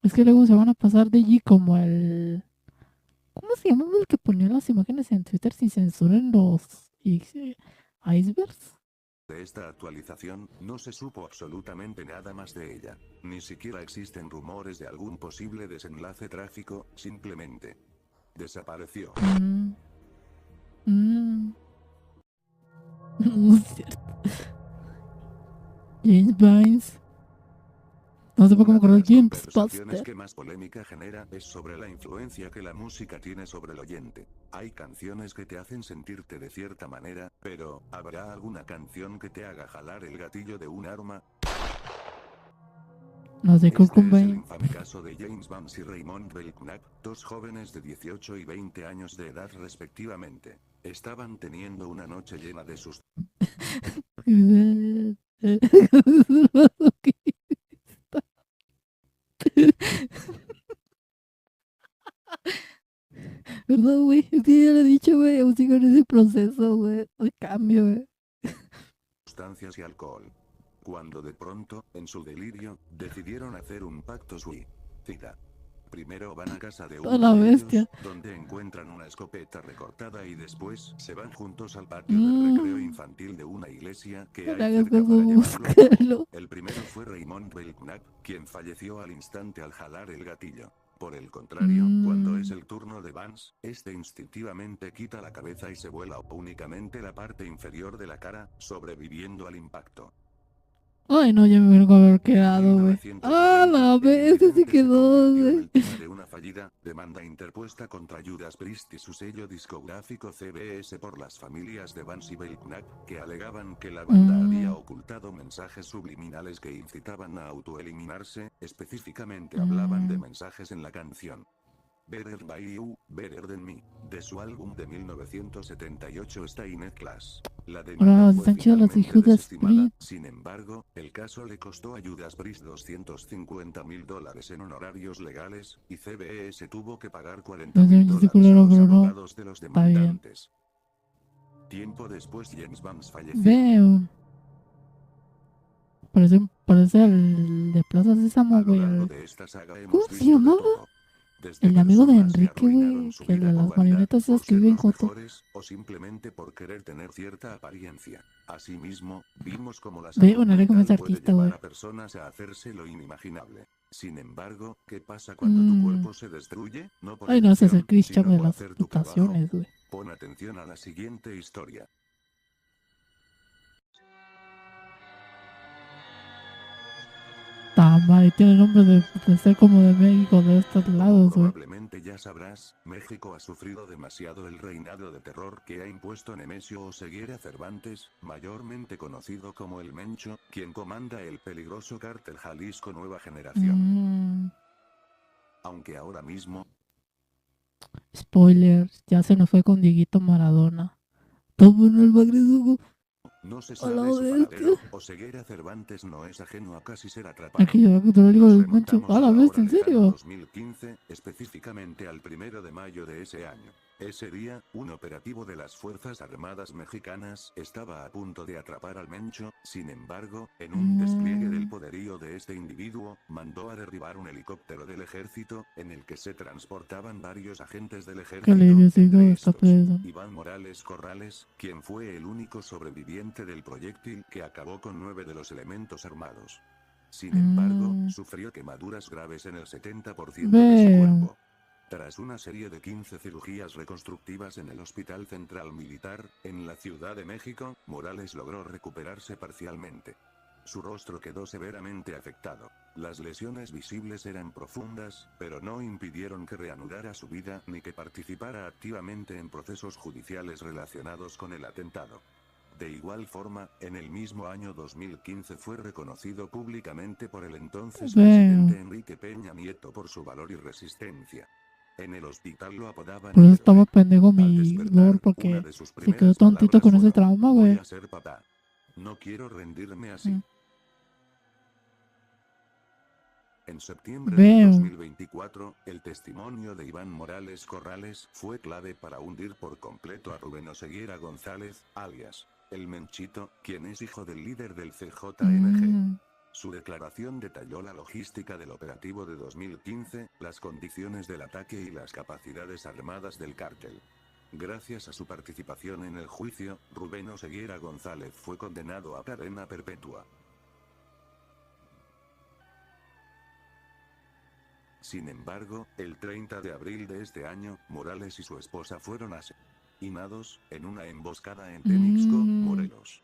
Es que luego se van a pasar de allí como el... ¿Cómo se llamaba el que ponía las imágenes en Twitter sin censura en los icebergs? De esta actualización, no se supo absolutamente nada más de ella. Ni siquiera existen rumores de algún posible desenlace trágico, simplemente desapareció. No es cierto. James Vines. No sé por qué me acuerdo de James Buster. Que más polémica genera es sobre la influencia que la música tiene sobre el oyente. Hay canciones que te hacen sentirte de cierta manera, pero ¿habrá alguna canción que te haga jalar el gatillo de un arma? No sé, Este es el infame caso de James Vance y Raymond Belknap, dos jóvenes de 18 y 20 años de edad respectivamente. Estaban teniendo una noche llena de sus... ¿Verdad, güey? Sí, ya lo he dicho, güey. Aún sigo en ese proceso, güey. De cambio, güey. Sustancias y alcohol. Cuando de pronto, en su delirio, decidieron hacer un pacto suicida. Primero van a casa de uno de ellos, donde encuentran una escopeta recortada y después se van juntos al patio del recreo infantil de una iglesia que hay cerca para llevarlo. El primero fue Raymond Belknap, quien falleció al instante al jalar el gatillo. Por el contrario, cuando es el turno de Vance, este instintivamente quita la cabeza y se vuela únicamente la parte inferior de la cara, sobreviviendo al impacto. Ay, no, yo me vengo a haber quedado, güey. Ah, 1990, la el vez, ese sí incidente se quedó, convirtió en güey. el tema de una fallida demanda interpuesta contra Judas Priest y su sello discográfico CBS por las familias de Vance y Belknap, que alegaban que la banda había Mm, ocultado mensajes subliminales que incitaban a autoeliminarse, específicamente hablaban de mm. mensajes en la canción Better by You, Better Than Me, de su álbum de 1978 Stained Class. La demanda Bro, fue están chidos los de finalmente Judas desestimada, Priest. sin embargo, el caso le costó a Judas Priest $250,000 en honorarios legales, y CBS tuvo que pagar No sé, un chiste $40,000 a culero, los pero no. abogados de los Está bien. demandantes. Tiempo después James Vance falleció. Veo. Parece el de Plaza Sésamo, A lo güey. largo de esta saga ¿Cómo hemos se visto de llamaba? todo. Desde El amigo de personas que Enrique, arruinaron güey. su Que el vida de por las vanidad, marionetas esas por que ser viven los juntos. mejores, o simplemente por querer tener cierta apariencia. Asimismo, vimos cómo la Ve, salud una como ese mental puede artista, llevar güey. a personas a hacerse lo inimaginable. Sin embargo, ¿qué pasa cuando tu Mmm. cuerpo se destruye? No por Ay, no, ese es el elección, Christian sino de por las hacer tu trabajo. mutaciones, güey. Pon atención a la siguiente historia. Está mal, y tiene nombre de ser como de México, de estos Como lados, güey. probablemente ya sabrás, México ha sufrido demasiado el reinado de terror que ha impuesto Nemesio Oseguera Cervantes, mayormente conocido como el Mencho, quien comanda el peligroso cártel Jalisco Nueva Generación. Mmm. Aunque ahora mismo, Spoilers, ya se nos fue con Dieguito Maradona. Todo en el magreso, no se a la sabe su bestia. paradero, Oseguera Cervantes no es ajeno a casi ser atrapado. Aquí yo te lo digo Nos del Mencho. A remontamos la al bestia, ahora ¿en lejano serio? 2015, específicamente al 1 de mayo de ese año. Ese día, un operativo de las Fuerzas Armadas Mexicanas estaba a punto de atrapar al Mencho, sin embargo, en un despliegue del Mmm. poderío de este individuo, mandó a derribar un helicóptero del ejército, en el que se transportaban varios agentes del Que le ejército, digo, entre está estos, preso. Iván Morales Corrales, quien fue el único sobreviviente del proyectil que acabó con 9 de los elementos armados. Sin embargo, Mmm. sufrió quemaduras graves en el 70% de su Veo. cuerpo. Tras una serie de 15 cirugías reconstructivas en el Hospital Central Militar, en la Ciudad de México, Morales logró recuperarse parcialmente. Su rostro quedó severamente afectado. Las lesiones visibles eran profundas, pero no impidieron que reanudara su vida ni que participara activamente en procesos judiciales relacionados con el atentado. De igual forma, en el mismo año 2015 fue reconocido públicamente por el entonces Veo. presidente Enrique Peña Nieto por su valor y resistencia. En el hospital lo apodaban Por eso el estaba héroe. pendejo Al mi Lord, despertar, una porque de sus se quedó primeras tontito palabras con ese fueron, trauma, voy güey. a ser papá. No quiero rendirme así. Mm. En septiembre del Veo. 2024, el testimonio de Iván Morales Corrales fue clave para hundir por completo a Rubén Oseguera González, alias el Menchito, quien es hijo del líder del CJNG. Mmm. Su declaración detalló la logística del operativo de 2015, las condiciones del ataque y las capacidades armadas del cártel. Gracias a su participación en el juicio, Rubén Oseguera González fue condenado a cadena perpetua. Sin embargo, el 30 de abril de este año, Morales y su esposa fueron asesinados en una emboscada en Temixco, Mmm. Morelos.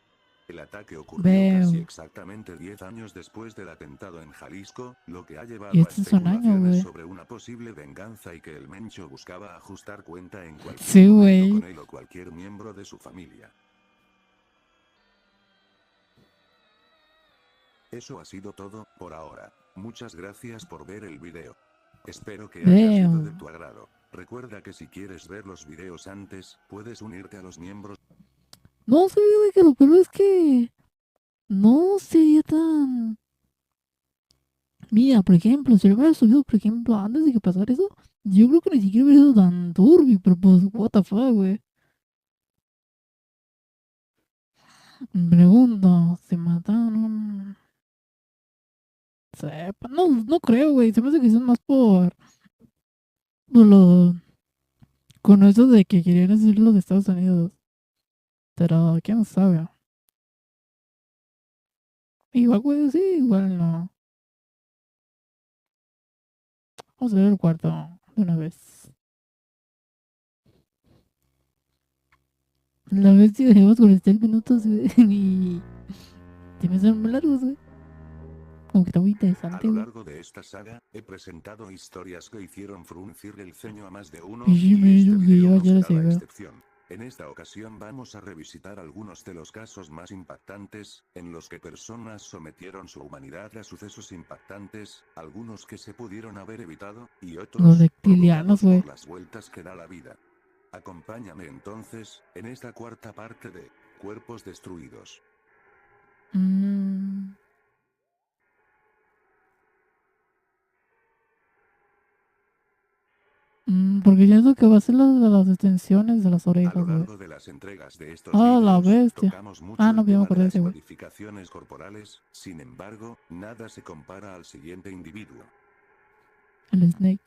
El ataque ocurrió casi Veo. exactamente 10 años después del atentado en Jalisco, lo que ha Y llevado a este es un año, especulaciones güey. sobre una posible venganza y que el Mencho buscaba ajustar cuenta en cualquier Sí, momento güey. con él o cualquier miembro de su familia. Eso ha sido todo, por ahora. Muchas gracias por ver el video. Espero que haya sido de Veo. tu agrado. Recuerda que si quieres ver los videos antes, puedes unirte a los miembros. No sé, güey, que lo peor es que no sería tan. Mira, por ejemplo, si lo hubiera subido, por ejemplo, antes de que pasara eso, yo creo que ni siquiera hubiera sido tan turbio, pero pues, what the fuck, güey. Me pregunto, ¿se mataron? Sepa, no, no creo, güey. Se me hace que son más por lo. Con eso de que querían hacer los de Estados Unidos. Pero, quién sabe. Igual, güey, sí, igual no. Vamos a ver el cuarto de una vez. La vez que dejemos con 3 minutos, güey. Y. Se me hacen muy largos, güey. Como que está muy A interesante, lo güey. largo de esta saga, he presentado historias que hicieron fruncir el ceño a más de Y uno, sí, y este sí, video no yo lo será sé, la güey. excepción. En esta ocasión vamos a revisitar algunos de los casos más impactantes, en los que personas sometieron su humanidad a sucesos impactantes, algunos que se pudieron haber evitado, y Los otros, reptilianos, provocados güey. por las vueltas que da la vida. Acompáñame entonces, en esta cuarta parte de Cuerpos Destruidos. Mm, porque siento que va a ser la de las extensiones de las A lo orejas, güey. largo de las entregas de estos Ah, la vídeos, bestia. tocamos Ah, mucho no, el ya me tema de acordé de las ese, güey. modificaciones corporales, sin embargo, nada se compara al siguiente individuo. El Snake.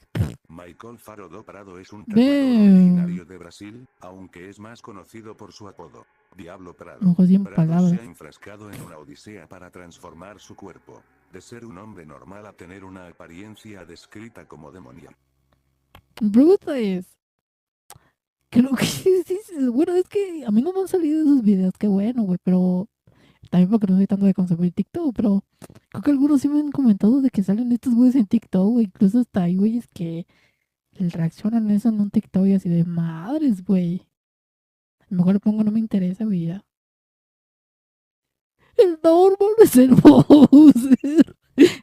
Michael Faro Prado es un tatuador Damn. originario de Brasil, aunque es más conocido por su apodo, Diablo Prado. Ojos sin Prado se palabras. ha enfrascado en una odisea para transformar su cuerpo, de ser un hombre normal a tener una apariencia descrita como demoníaca. Mi pregunta es, creo que sí, bueno, es que a mí no me han salido esos videos, qué bueno, güey, pero también porque no soy tanto de consumir TikTok, pero creo que algunos sí me han comentado de que salen estos güeyes en TikTok, güey, incluso hasta hay güeyes que reaccionan a eso en un TikTok y así de madres, güey. A lo mejor le pongo no me interesa, güey, ya. El Norman es el Bowser.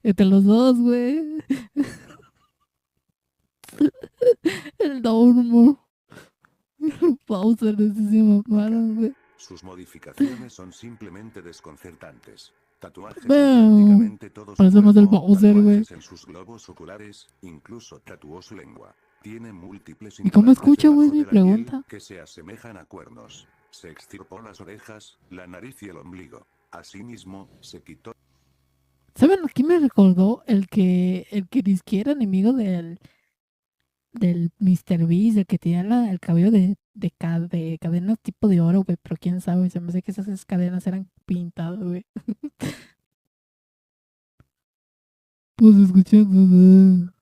Entre los dos, güey. El Norman. El Bowser, no sé si me mamaron, güey. Sus modificaciones son simplemente desconcertantes. Tatuajes en Bueno, prácticamente todo su parece más del cuerpo, Bowser, güey. tatuajes en sus globos oculares, incluso tatuó su lengua. Tiene múltiples ¿Y cómo implantes escucha, güey, debajo mi de la piel, pregunta? que se asemejan a cuernos. Se extirpó las orejas, la nariz y el ombligo. Asimismo, se quitó ¿Saben a quién me recordó? El que ni siquiera era enemigo del Mr. Beast, el que tenía el cabello de cadenas tipo de oro, güey. Pero quién sabe, se me hace que esas cadenas eran pintadas, güey. Pues escuchando.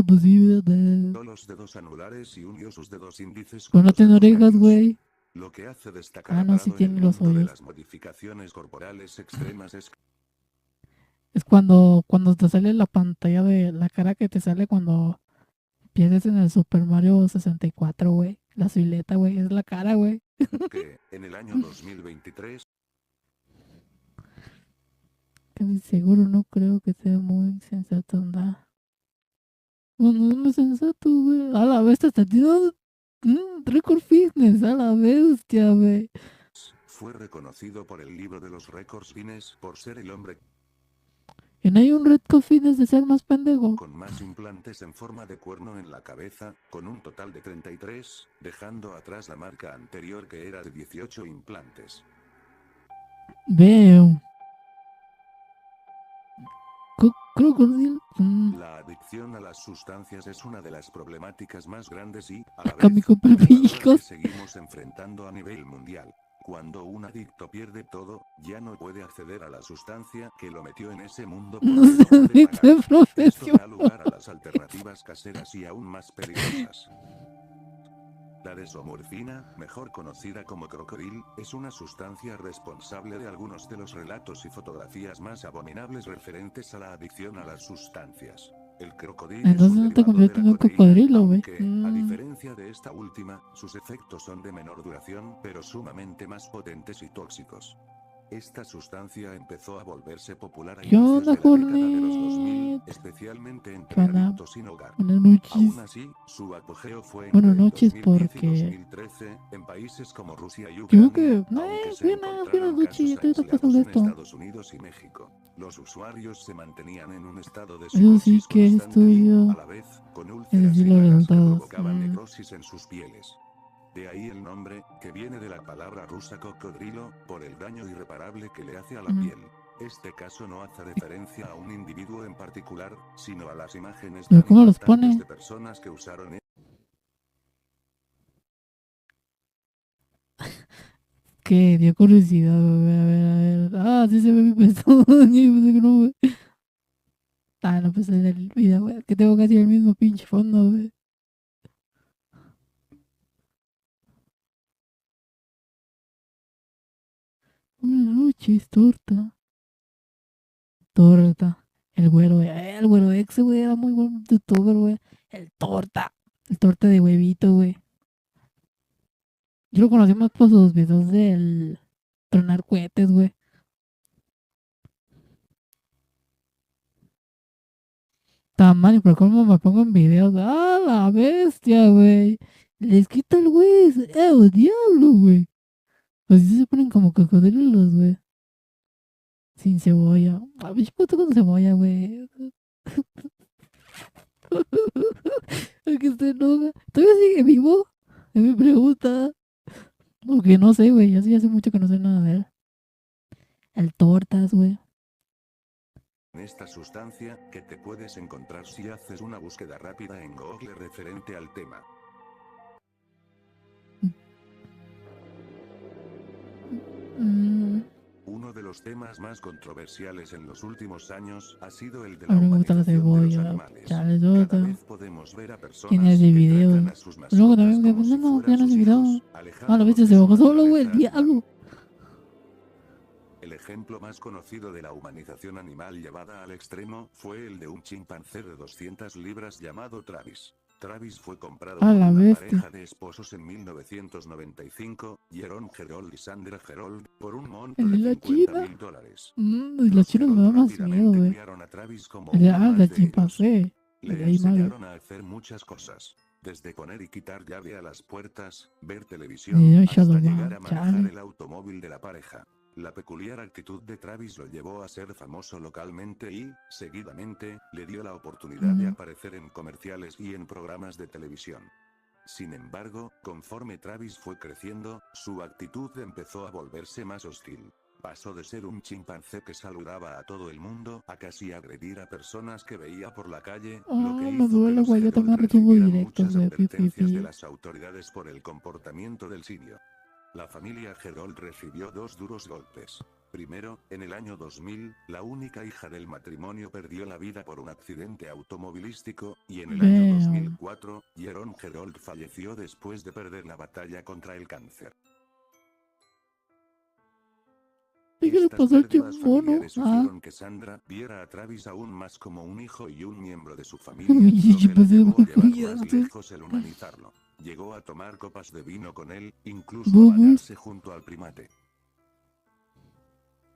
Pues sí, ¿verdad? los dedos anulares y unió sus dedos índices Pero con no los tiene dedos orejas, medios. güey. Lo que hace destacar Ah, a no, sí Prado en el tiene los mundo de hoyos. las modificaciones corporales extremas es Es cuando te sale la pantalla de la cara que te sale cuando pierdes en el Super Mario 64, güey. La silueta, güey, es la cara, güey. que, en el año 2023, Casi seguro no creo que sea muy sensato andar. No, no es muy sensato, güey. A la vez está tirando récord fitness, a la bestia, güey. fue reconocido por el libro de los récords Guinness por ser el hombre ¿Y no hay un récord fitness de ser más pendejo? con más implantes en forma de cuerno en la cabeza, con un total de 33, dejando atrás la marca anterior que era de 18 implantes. Veo. Crocodile. La adicción a las sustancias es una de las problemáticas más grandes y, a la Acá mi vez, compa el devastadoras que Pijos. seguimos enfrentando a nivel mundial. Cuando un adicto pierde todo, ya no puede acceder a la sustancia que lo metió en ese mundo No porque se no puede adicto pagar. de Esto profesión. da lugar a las alternativas caseras y aún más peligrosas. La desomorfina, mejor conocida como crocodil, es una sustancia responsable de algunos de los relatos y fotografías más abominables referentes a la adicción a las sustancias. El crocodil es Entonces un no te derivado de conviertes la en un cocaína, cocodrilo, güey. aunque, a diferencia de esta última, sus efectos son de menor duración, pero sumamente más potentes y tóxicos. Esta sustancia empezó a volverse popular a ¿Qué inicios onda, de la década de los 2000, Hornet? especialmente ¿Qué entre onda? adictos sin hogar. Buenas Aún noches. así, su apogeo fue Buenas entre el noches 2010 y porque... 2013, en países como Rusia y Creo Ucrania, que... aunque se Buenas encontraron noches, ya casos te está pasando aislados en esto. Estados Unidos y México. Los usuarios se mantenían en un estado de Eso sí psicosis que constante y, a estudio. la vez, con Es úlceras decir, y los llagas que resultados. provocaban necrosis en sus pieles. De ahí el nombre, que viene de la palabra rusa cocodrilo, por el daño irreparable que le hace a la piel. Este caso no hace referencia a un individuo en particular, sino a las imágenes ¿Pero tan cómo los impactantes pone? de personas que usaron Que dio curiosidad, güey. A ver. Ah, sí se ve mi pezón. Yo pensé que no, güey. Ah, no, pues es el video, güey. Que tengo casi el mismo pinche fondo, güey. Buenas noches, torta. Torta. El güero, el güero ex, güey, era muy buen youtuber, güey. El torta. El torta de huevito, güey. Yo lo conocí más por sus videos del tronar cohetes, güey. Tan mal, y por cómo me pongo en videos. ¡Ah, la bestia, güey! Les quita el güey. Diablo, güey! Pues sí se ponen como cocodrilos, güey. Sin cebolla. A mí me gusta con cebolla, güey. El que se enoja. ¿Todavía sigue vivo? Es mi pregunta. Porque no sé, güey. Yo sí hace mucho que no sé nada de él. El tortas, güey. Esta sustancia, que te puedes encontrar si haces una búsqueda rápida en Google referente al tema. Mm, Uno de los temas más controversiales en los últimos años ha sido el de a la mí me gusta la humanización de los cebolla. animales. Chale, Cada torta. vez podemos ver a ¿Quién es personas de que video? tratan a sus Luego mascotas también que como si no, ya fueran no es sus video. hijos, Ah, la alejándolos bestia de se su bajó solo, güey. El naturaleza animal. diablo. El ejemplo más conocido de la humanización animal llevada al extremo fue el de un chimpancé de 200 libras llamado Travis. Travis fue comprado A por la una bestia. pareja de esposos en 1995, Jeroen Gerold y Sandra Gerold, por un monto El de de la China. $50,000. Y los Los chinos me Gerold dan más miedo, rápidamente güey. criaron a Travis como El de, uno del más de ellos. chimpancé. El de Le ahí malo. enseñaron a hacer muchas cosas. Desde poner y quitar llave a las puertas, ver Y televisión, yo hasta Shadow llegar Man. a manejar Chale. el automóvil de la pareja. La peculiar actitud de Travis lo llevó a ser famoso localmente y, seguidamente, le dio la oportunidad de aparecer en comerciales y en programas de televisión. Sin embargo, conforme Travis fue creciendo, su actitud empezó a volverse más hostil. Pasó de ser un chimpancé que saludaba a todo el mundo a casi agredir a personas que veía por la calle, lo que Me hizo que duele, los güey. Yo Gerold también recibo recibieran directos, muchas güey. advertencias de las autoridades por el comportamiento del simio. La familia Gerold recibió 2 duros golpes. Primero, en el año 2000, la única hija del matrimonio perdió la vida por un accidente automovilístico, y en el año Damn. 2004, Jeroen Gerold falleció después de perder la batalla contra el cáncer. ¿Y qué le Estas pasó al pérdidas chimbono? familiares Ah, hicieron que Sandra viera a Travis aún más como un hijo y un miembro de su familia, pinche lo que le chimpancé llevó a llevar malcriado. más lejos el humanizarlo. Llegó a tomar copas de vino con él, incluso a Bubus. bañarse junto al primate.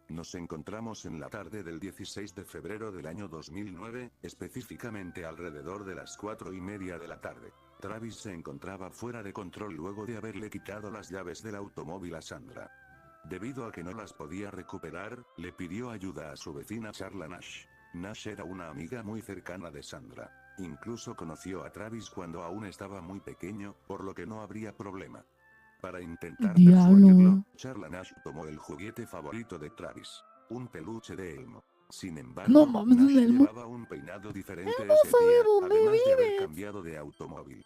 Nos encontramos en la tarde del 16 de febrero del año 2009, específicamente alrededor de las 4:30 de la tarde. Travis se encontraba fuera de control luego de haberle quitado las llaves del automóvil a Sandra. Debido a que no las podía recuperar, le pidió ayuda a su vecina Charla Nash. Nash era una amiga muy cercana de Sandra. Incluso conoció a Travis cuando aún estaba muy pequeño, por lo que no habría problema. Para intentar Diablo, persuadirlo, güey. Charla Nash tomó el juguete favorito de Travis, un peluche de Elmo. Sin No embargo, mames, Nash el llevaba un peinado diferente no ese sabe día, dónde además de haber vives. cambiado de automóvil.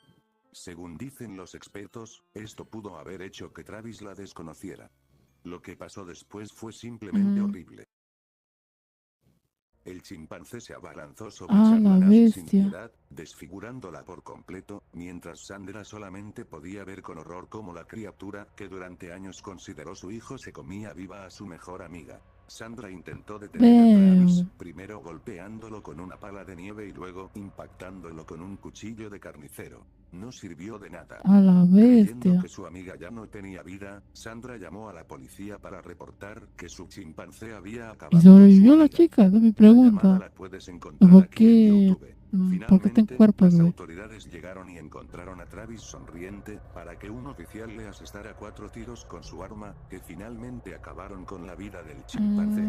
Según dicen los expertos, esto pudo haber hecho que Travis la desconociera. Lo que pasó después fue simplemente horrible. El chimpancé se abalanzó sobre Ah, Charla la Nash sin bestia. piedad, desfigurándola por completo, mientras Sandra solamente podía ver con horror cómo la criatura, que durante años consideró su hijo, se comía viva a su mejor amiga. Sandra intentó detener a Travis, Damn. primero golpeándolo con una pala de nieve y luego impactándolo con un cuchillo de carnicero. No sirvió de nada. A la Creyendo bestia. que su amiga ya no tenía vida, Sandra llamó a la policía para reportar que su chimpancé había ¿Y acabado con su sobrevivió la amiga. chica? Esa es mi La llamada pregunta. la puedes encontrar ¿Por aquí en qué? YouTube. ¿Por qué está en Finalmente, cuerpos, las güey? autoridades llegaron y encontraron a Travis sonriente, para que un oficial le asestara 4 tiros con su arma, que finalmente acabaron con la vida del chimpancé.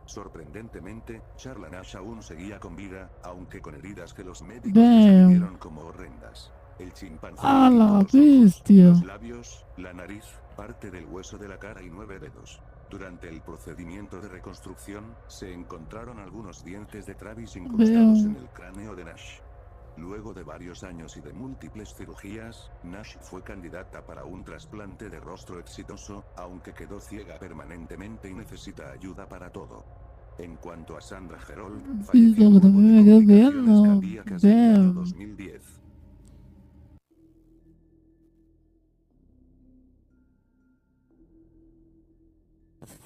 Sorprendentemente, Charla Nash aún seguía con vida, aunque con heridas que los médicos Damn. describieron como horrendas. El chimpancé A le quitó la los ojos, bestia. los labios, la nariz, parte del hueso de la cara y 9 dedos. Durante el procedimiento de reconstrucción, se encontraron algunos dientes de Travis incrustados en el cráneo de Nash. Luego de varios años y de múltiples cirugías, Nash fue candidata para un trasplante de rostro exitoso, aunque quedó ciega permanentemente y necesita ayuda para todo. En cuanto a Sandra Gerold, falleció Lo que luego también de me quedé complicaciones viendo. cardíacas en el año Damn. 2010.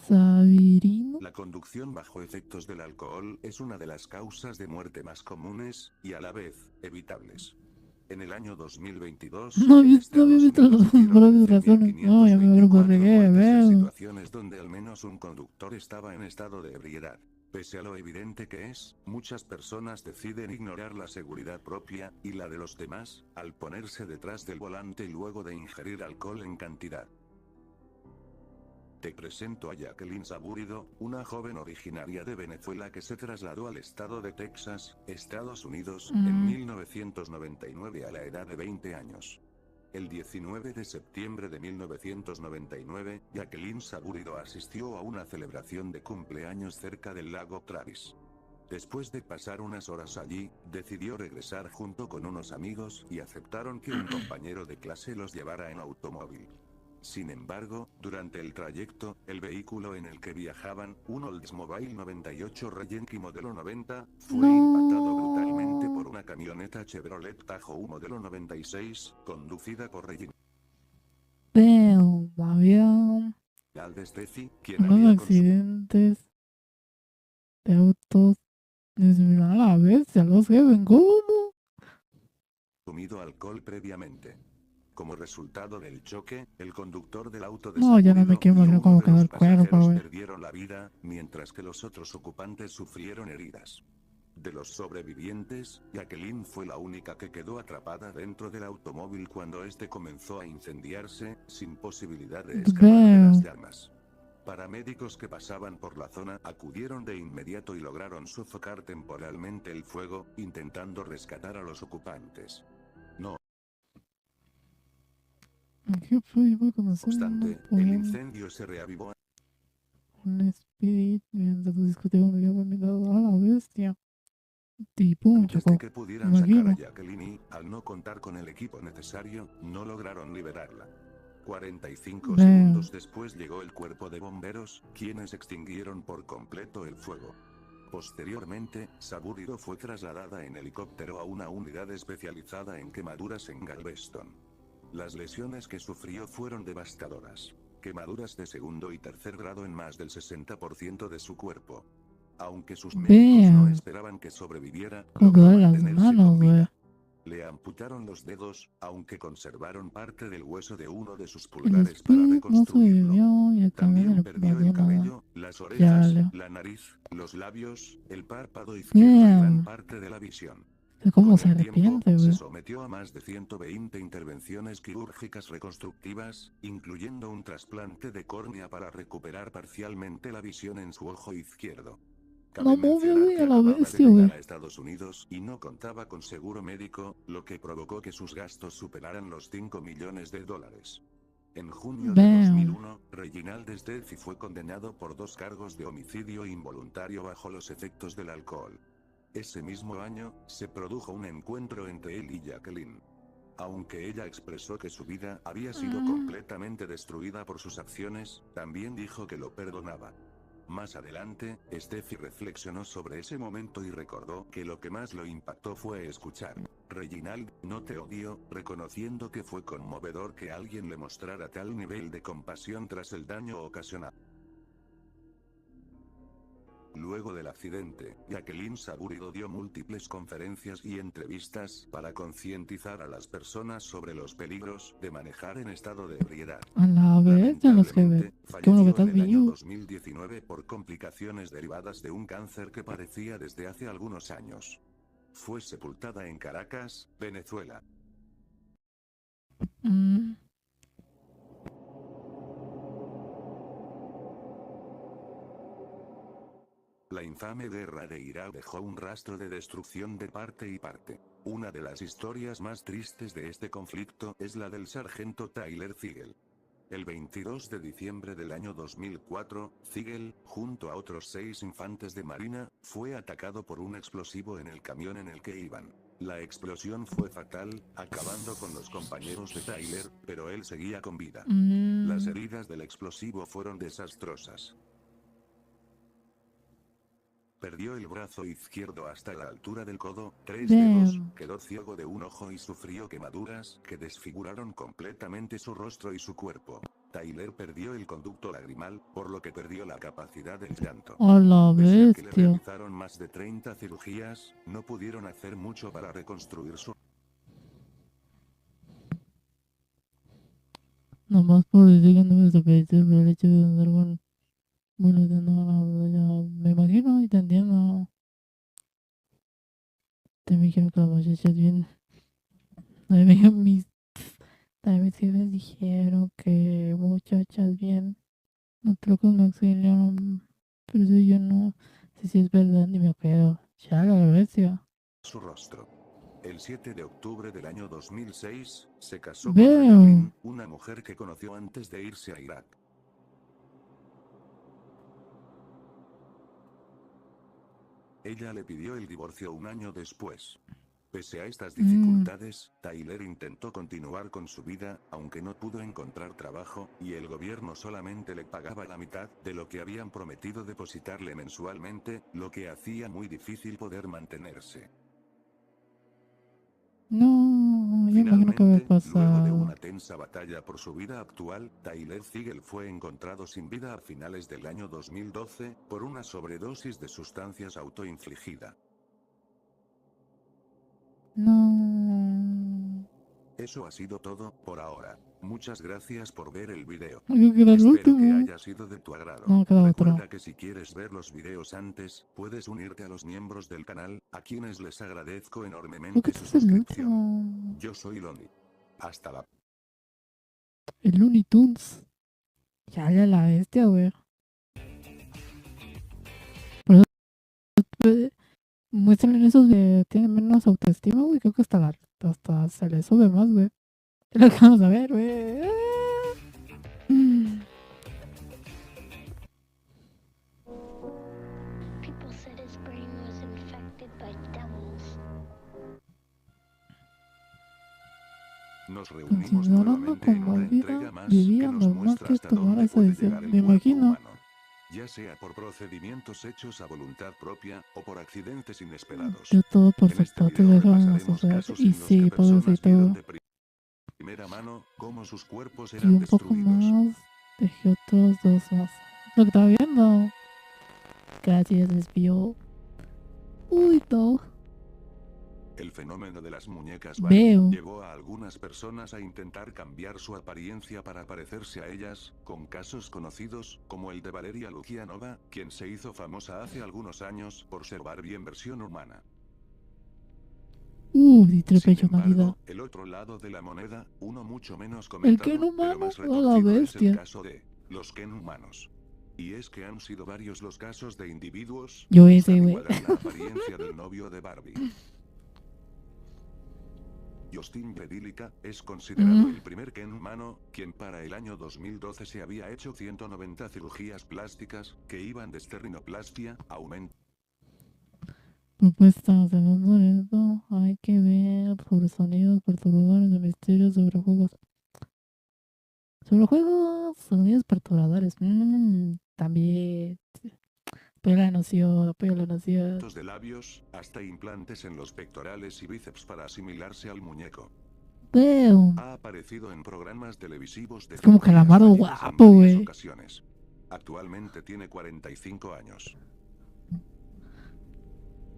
Sabirino. La La conducción bajo efectos del alcohol es una de las causas de muerte más comunes, y a la vez, evitables. En el año 2022, No en no había Estados visto Unidos las hubieron bromas razones. No, ya me lo 13.524 corregué, muertes en veo. situaciones donde al menos un conductor estaba en estado de ebriedad. Pese a lo evidente que es, muchas personas deciden ignorar la seguridad propia, y la de los demás, al ponerse detrás del volante luego de ingerir alcohol en cantidad. Te presento a Jacqueline Saburido, una joven originaria de Venezuela que se trasladó al estado de Texas, Estados Unidos, en 1999 a la edad de 20 años. El 19 de septiembre de 1999, Jacqueline Saburido asistió a una celebración de cumpleaños cerca del lago Travis. Después de pasar unas horas allí, decidió regresar junto con unos amigos y aceptaron que un compañero de clase los llevara en automóvil. Sin embargo, durante el trayecto, el vehículo en el que viajaban, un Oldsmobile 98 Yankee modelo 90, fue impactado brutalmente por No. una camioneta Chevrolet Tahoe modelo 96, conducida por Reginald Veo, había Steffi, quien unos había accidentes de autos. A la vez, ya lo sé, ven cómo. consumido alcohol previamente. Como resultado del choque, el conductor del auto de No, ya no me Saburido quiero y imaginar uno cómo de quedó los el cuerpo, pasajeros güey. perdieron la vida, mientras que los otros ocupantes sufrieron heridas. De los sobrevivientes, Jacqueline fue la única que quedó atrapada dentro del automóvil cuando este comenzó a incendiarse, sin posibilidad de escapar de las Veo. llamas. Paramédicos que pasaban por la zona acudieron de inmediato y lograron sofocar temporalmente el fuego, intentando rescatar a los ocupantes. No ¿Qué fue? Voy conociendo obstante, por el incendio se reavivó. un spirit mientras discutían un video combinado a la bestia. Tipo, Antes de chocó. que Me pudieran sacar a imagino. Jacqueline y, al no contar con el equipo necesario, no lograron liberarla. 45 Veo. segundos después llegó el cuerpo de bomberos, quienes extinguieron por completo el fuego. Posteriormente, Saburido fue trasladada en helicóptero a una unidad especializada en quemaduras en Galveston. Las lesiones que sufrió fueron devastadoras. Quemaduras de segundo y tercer grado en más del 60% de su cuerpo. Aunque sus médicos no Veo. esperaban que sobreviviera, Como que logró duele las mantenerse con manos, güey. vida. Le amputaron los dedos, aunque conservaron parte del hueso de uno de sus El pulgares para spirit no reconstruirlo. sobrevivió y también También le perdió el invadió nada. cabello, las Ya, orejas, Leo. la nariz, los labios, el párpado izquierdo y gran Veo. parte de la visión. Es como Con se el tiempo, arrepiente, se güey. sometió a más de 120 intervenciones quirúrgicas reconstructivas, incluyendo un trasplante de córnea para recuperar parcialmente la visión en su ojo izquierdo. No Cabe momia, mencionar güey, que a la acababa de bestia, llegar güey. a Estados Unidos y no contaba con seguro médico, lo que provocó que sus gastos superaran los $5 millones. En junio de Veo. 2001, Reginald Steffi fue condenado por 2 cargos de homicidio involuntario bajo los efectos del alcohol. Ese mismo año, se produjo un encuentro entre él y Jacqueline. Aunque ella expresó que su vida había sido completamente destruida por sus acciones, también dijo que lo perdonaba. Más adelante, Steffi reflexionó sobre ese momento y recordó que lo que más lo impactó fue escuchar: Reginald, no te odio, reconociendo que fue conmovedor que alguien le mostrara tal nivel de compasión tras el daño ocasionado. Luego del accidente, Jacqueline Saburido dio múltiples conferencias y entrevistas para concientizar a las personas sobre los peligros de manejar en estado de ebriedad. A la bestia, los que ve. Lamentablemente, Qué bueno que falleció en estás el año vivo. 2019 por complicaciones derivadas de un cáncer que padecía desde hace algunos años. Fue sepultada en Caracas, Venezuela. Mm. La infame guerra de Irak dejó un rastro de destrucción de parte y parte. Una de las historias más tristes de este conflicto es la del sargento Tyler Ziegel. El 22 de diciembre del año 2004, Ziegel, junto a otros 6 infantes de marina, fue atacado por un explosivo en el camión en el que iban. La explosión fue fatal, acabando con los compañeros de Tyler, pero él seguía con vida. Las heridas del explosivo fueron desastrosas. Perdió el brazo izquierdo hasta la altura del codo, 3 dedos, Damn. quedó ciego de un ojo y sufrió quemaduras que desfiguraron completamente su rostro y su cuerpo. Tyler perdió el conducto lagrimal, por lo que perdió la capacidad del llanto. A la Pese a que le bestia. realizaron más de 30 cirugías, no pudieron hacer mucho para reconstruir su... Nomás por decir que no me sorprendí por el hecho de andar con... Bueno, no, ya me imagino y te entiendo. Te me dijeron que las muchachas bien... También me dijeron mis... También sí me dijeron que muchachas bien... No creo que me auxiliaron... Pero eso yo no sé si es verdad ni me acuerdo. Ya la bestia. su rostro. El 7 de octubre del año 2006, se casó con Veo. Renalyn, una mujer que conoció antes de irse a Irak. Ella le pidió el divorcio un año después. Pese a estas dificultades, Tyler intentó continuar con su vida, aunque no pudo encontrar trabajo, y el gobierno solamente le pagaba la mitad de lo que habían prometido depositarle mensualmente, lo que hacía muy difícil poder mantenerse. No, yo imagino que había Finalmente, luego de pasado. una tensa batalla por su vida actual, Tyler Ziegel fue encontrado sin vida a finales del año 2012, por una sobredosis de sustancias autoinfligida. No. Eso ha sido todo, por ahora. Muchas gracias por ver el video. Creo que era el Espero que último. haya sido de tu agrado. No, queda otro. Recuerda que si quieres ver los videos antes, puedes unirte a los miembros del canal, a quienes les agradezco Creo que enormemente este su es el suscripción. último. Yo soy Londi. Hasta la El Looney Tunes. Ya, ya la bestia, güey. Por eso muestran esos que tienen menos autoestima, güey. Creo que hasta se les sube más, güey. Es lo que vamos a ver, güey. People said his brain was infected by devils. Nos reunimos Considerando nuevamente en como una entrega vida, más que vivía nos normal muestra que hasta tomara dónde esa puede decisión. llegar el Me cuerpo imagino. humano. Ya sea por procedimientos hechos a voluntad propia, o por accidentes inesperados. Yo todo por En este factor te video dejaban repasaremos suceder. casos Y en los que sí, por eso y personas vieron todo. de primera mano cómo sus cuerpos Y eran un poco destruidos. más. Dejé otros dos más. Lo que estaba viendo. Casi se desvió. Uy, no. El fenómeno de las muñecas Barbie Veo. llevó a algunas personas a intentar cambiar su apariencia para parecerse a ellas, con casos conocidos, como el de Valeria Lukianova, quien se hizo famosa hace algunos años por ser Barbie en versión humana. Di tres Sin personalidad. embargo, el otro lado de la moneda, uno mucho menos El comentado, Ken pero humano más o la retorcido, es el bestia. caso de los Ken humanos. Y es que han sido varios los casos de individuos Yo que ese, buscan güey. igualar la apariencia del novio de Barbie. Justin Bedilica es considerado el primer Ken humano, quien para el año 2012 se había hecho 190 cirugías plásticas, que iban desde rinoplastia, aumento Propuestas de los boletos. Hay que ver sobre sonidos perturbadores de misterios sobre juegos. Sobre juegos, sonidos perturbadores. También. Pero la noción. de labios, hasta implantes en los pectorales y bíceps para asimilarse al muñeco. Veo. Ha aparecido en programas televisivos de Es como compañías Calamardo fallidas en guapo, varias güey. ocasiones. Actualmente tiene 45 años.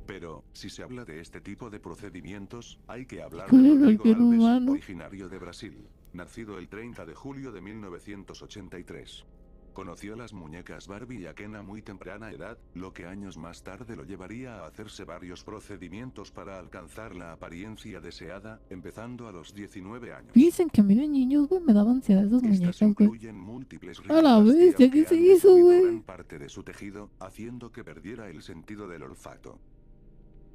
Pero, si se habla de este tipo de procedimientos, hay que hablar de ¿Cuál era el Rodrigo Ken Alves, humano? originario de Brasil, nacido el 30 de julio de 1983. Conoció las muñecas Barbie y a Ken a muy temprana edad, lo que años más tarde lo llevaría a hacerse varios procedimientos para alcanzar la apariencia deseada, empezando a los 19 años. Dicen que a mí de niños, güey, me daba ansiedad esas Estas muñecas, güey. incluyen múltiples A la rinoplastías bestia, ¿qué que se han hizo, destruido güey? gran parte de su tejido, haciendo que perdiera el sentido del olfato.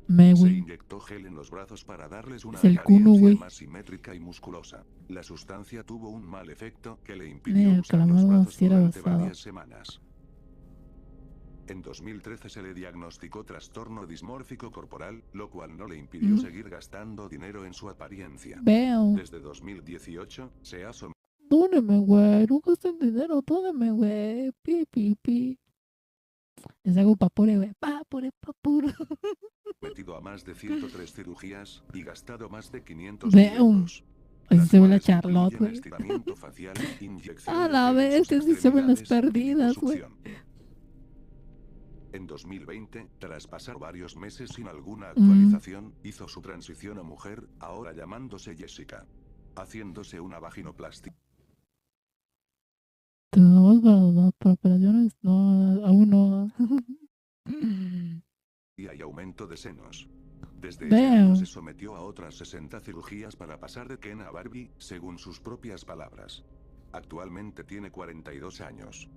Se Güey. inyectó gel en los brazos para darles una Es el cuno, apariencia güey. más simétrica y musculosa. La sustancia tuvo un mal efecto que le impidió El usar los Calamardo brazos sí era durante basado. varias semanas. En 2013 se le diagnosticó trastorno dismórfico corporal, lo cual no le impidió seguir gastando dinero en su apariencia. Veo. Desde 2018, se ha sometido Dóneme, güey. No gasten dinero, dóneme, güey. Pi, pi, pi. Les hago papure, güey. Papure, papure. Metido a más de 103 cirugías y gastado más de 500.000 Veo. euros. Así Las se ve la cuales Charlotte, incluyen güey. estiramiento facial, inyección A de la gel en vez, sus que así se ven las extremidades y perdidas, güey. liposucción. En 2020, tras pasar varios meses sin alguna actualización, hizo su transición a mujer, ahora llamándose Jessica. Haciéndose una vaginoplastia. ¿Te damos para operaciones? No, aún no. Y aumento de senos. Desde ese Veo. año se sometió a otras 60 cirugías para pasar de Ken a Barbie, según sus propias palabras. Actualmente tiene 42 años.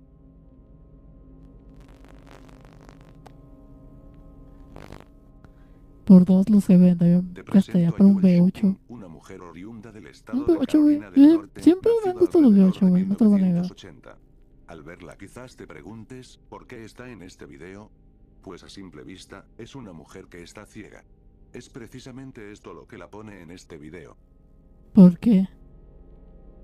Por 2 los se ven, también Te gastaría presento a por un Jewel B8. Shopping, una mujer oriunda del Un estado de B8, güey. Carolina del Norte, Siempre me han nacida gustado los alrededor B8, de güey. No te lo voy a negar. 1980. Al verla quizás te preguntes, ¿por qué está en este video? Pues a simple vista, es una mujer que está ciega. Es precisamente esto lo que la pone en este video. ¿Por qué?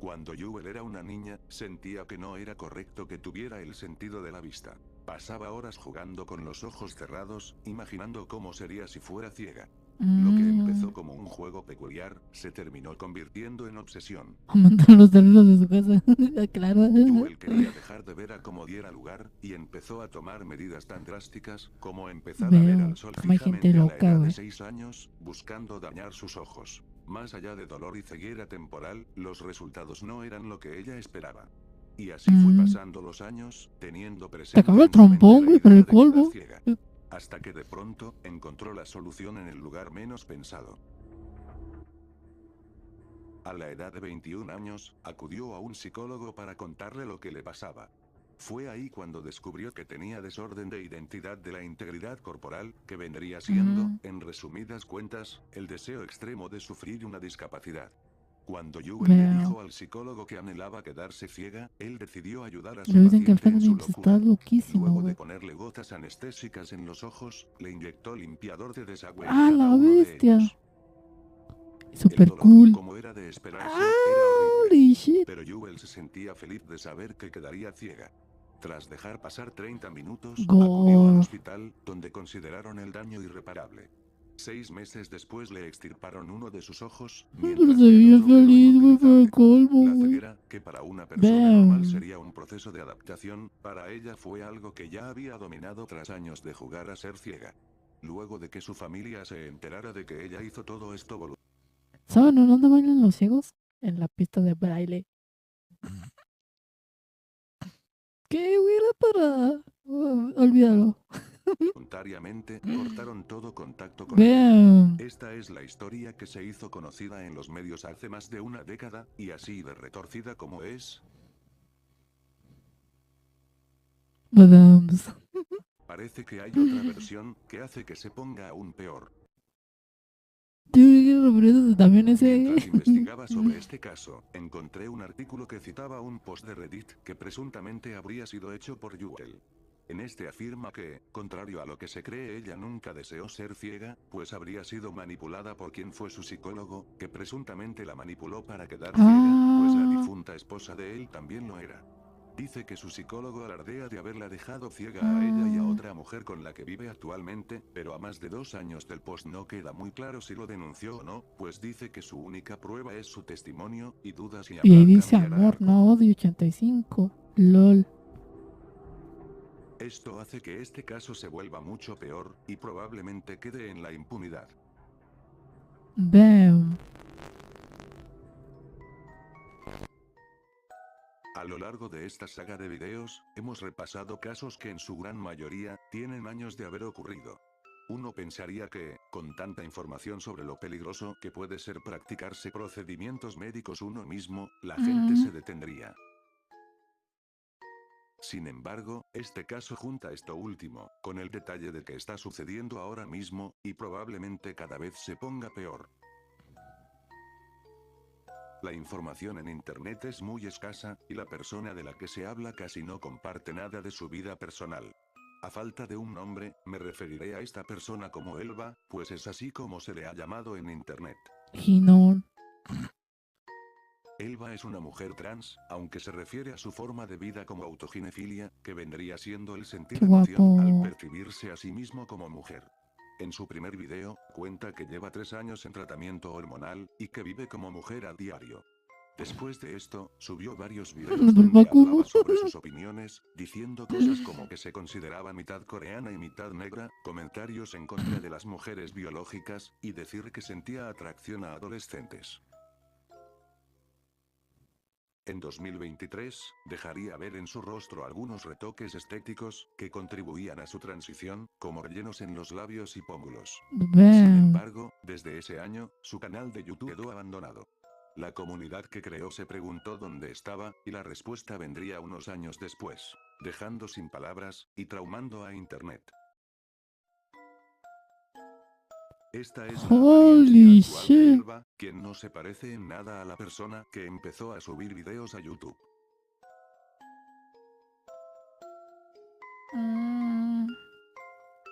Cuando Jewel era una niña, sentía que no era correcto que tuviera el sentido de la vista. Pasaba horas jugando con los ojos cerrados, imaginando cómo sería si fuera ciega. Lo que empezó como un juego peculiar, se terminó convirtiendo en obsesión. Aumentar los terrenos de su casa. Claro. Jewel quería dejar de ver a como diera lugar, y empezó a tomar medidas tan drásticas, como empezar a ver Veo. al sol Toma gente fijamente a la loca, edad de güey. 6 años, buscando dañar sus ojos. Más allá de dolor y ceguera temporal, los resultados no eran lo que ella esperaba. Y así fue pasando los años, teniendo Te presente acabó el en su mente trombón, la güey, para idea el de quedar colmo. ciega. Hasta que de pronto, encontró la solución en el lugar menos pensado. A la edad de 21 años, acudió a un psicólogo para contarle lo que le pasaba. Fue ahí cuando descubrió que tenía desorden de identidad de la integridad corporal, que vendría siendo, en resumidas cuentas, el deseo extremo de sufrir una discapacidad. Cuando Jewel le Veo. dijo al psicólogo que anhelaba quedarse ciega, él decidió ayudar a su Le dicen que el paciente en su Fénix está locura. loquísimo, Luego de güey. ponerle gotas anestésicas en los ojos, le inyectó limpiador de desagüe en ¡Ah, cada la uno de bestia! ellos. El Super dolor, cool. como era de esperarse, era horrible. Holy shit. Pero Jewel se sentía feliz de saber que quedaría ciega. Tras dejar pasar 30 minutos, Gore. acudió al hospital, donde consideraron el daño irreparable. 6 meses después le extirparon uno de sus ojos, Pero mientras se que el veía otro quedó feliz, güey, por el inutilizable. colmo, La güey. ceguera, que para una persona normal sería un proceso de adaptación, para ella fue algo que ya había dominado tras años de jugar a ser ciega. Luego de que su familia se enterara de que ella hizo todo esto voluntariamente. ¿Saben dónde bailan los ciegos? En la pista de baile. ¿Qué, güey? Era para... olvídalo. Voluntariamente, cortaron todo contacto con ella. Vean. Esta es la historia que se hizo conocida en los medios hace más de una década, y así de retorcida como es, Madams. parece que hay otra versión, que hace que se ponga aún peor. Yo creo que referencias también ese... Mientras investigaba sobre este caso, encontré un artículo que citaba un post de Reddit, que presuntamente habría sido hecho por Jewel. En este afirma que, contrario a lo que se cree, ella nunca deseó ser ciega, pues habría sido manipulada por quien fue su psicólogo, que presuntamente la manipuló para quedar ciega, pues la difunta esposa de él también lo era. Dice que su psicólogo alardea de haberla dejado ciega a ella y a otra mujer con la que vive actualmente, pero a más de 2 años del post no queda muy claro si lo denunció o no, pues dice que su única prueba es su testimonio, y duda si Y ahí hablar dice cambiará amor, algo. no odio 85. LOL. Esto hace que este caso se vuelva mucho peor, y probablemente quede en la impunidad. Bam. A lo largo de esta saga de videos, hemos repasado casos que en su gran mayoría, tienen años de haber ocurrido. Uno pensaría que, con tanta información sobre lo peligroso que puede ser practicarse procedimientos médicos uno mismo, la gente se detendría. Sin embargo, este caso junta esto último, con el detalle de que está sucediendo ahora mismo, y probablemente cada vez se ponga peor. La información en internet es muy escasa, y la persona de la que se habla casi no comparte nada de su vida personal. A falta de un nombre, me referiré a esta persona como Elba, pues es así como se le ha llamado en internet. Ginon. Elba es una mujer trans, aunque se refiere a su forma de vida como autoginefilia, que vendría siendo el sentir Qué emoción al guapo. percibirse a sí mismo como mujer. En su primer video, cuenta que lleva 3 años en tratamiento hormonal, y que vive como mujer a diario. Después de esto, subió varios videos Del donde vacuno. hablaba sobre sus opiniones, diciendo cosas como que se consideraba mitad coreana y mitad negra, comentarios en contra de las mujeres biológicas, y decir que sentía atracción a adolescentes. En 2023, dejaría ver en su rostro algunos retoques estéticos, que contribuían a su transición, como rellenos en los labios y pómulos. Sin Damn. embargo, desde ese año, su canal de YouTube quedó abandonado. La comunidad que creó se preguntó dónde estaba, y la respuesta vendría unos años después, dejando sin palabras, y traumando a internet. Esta es la Holy apariencia actual de shit. Elba, quien no se parece en nada a la persona que empezó a subir videos a YouTube. Mm.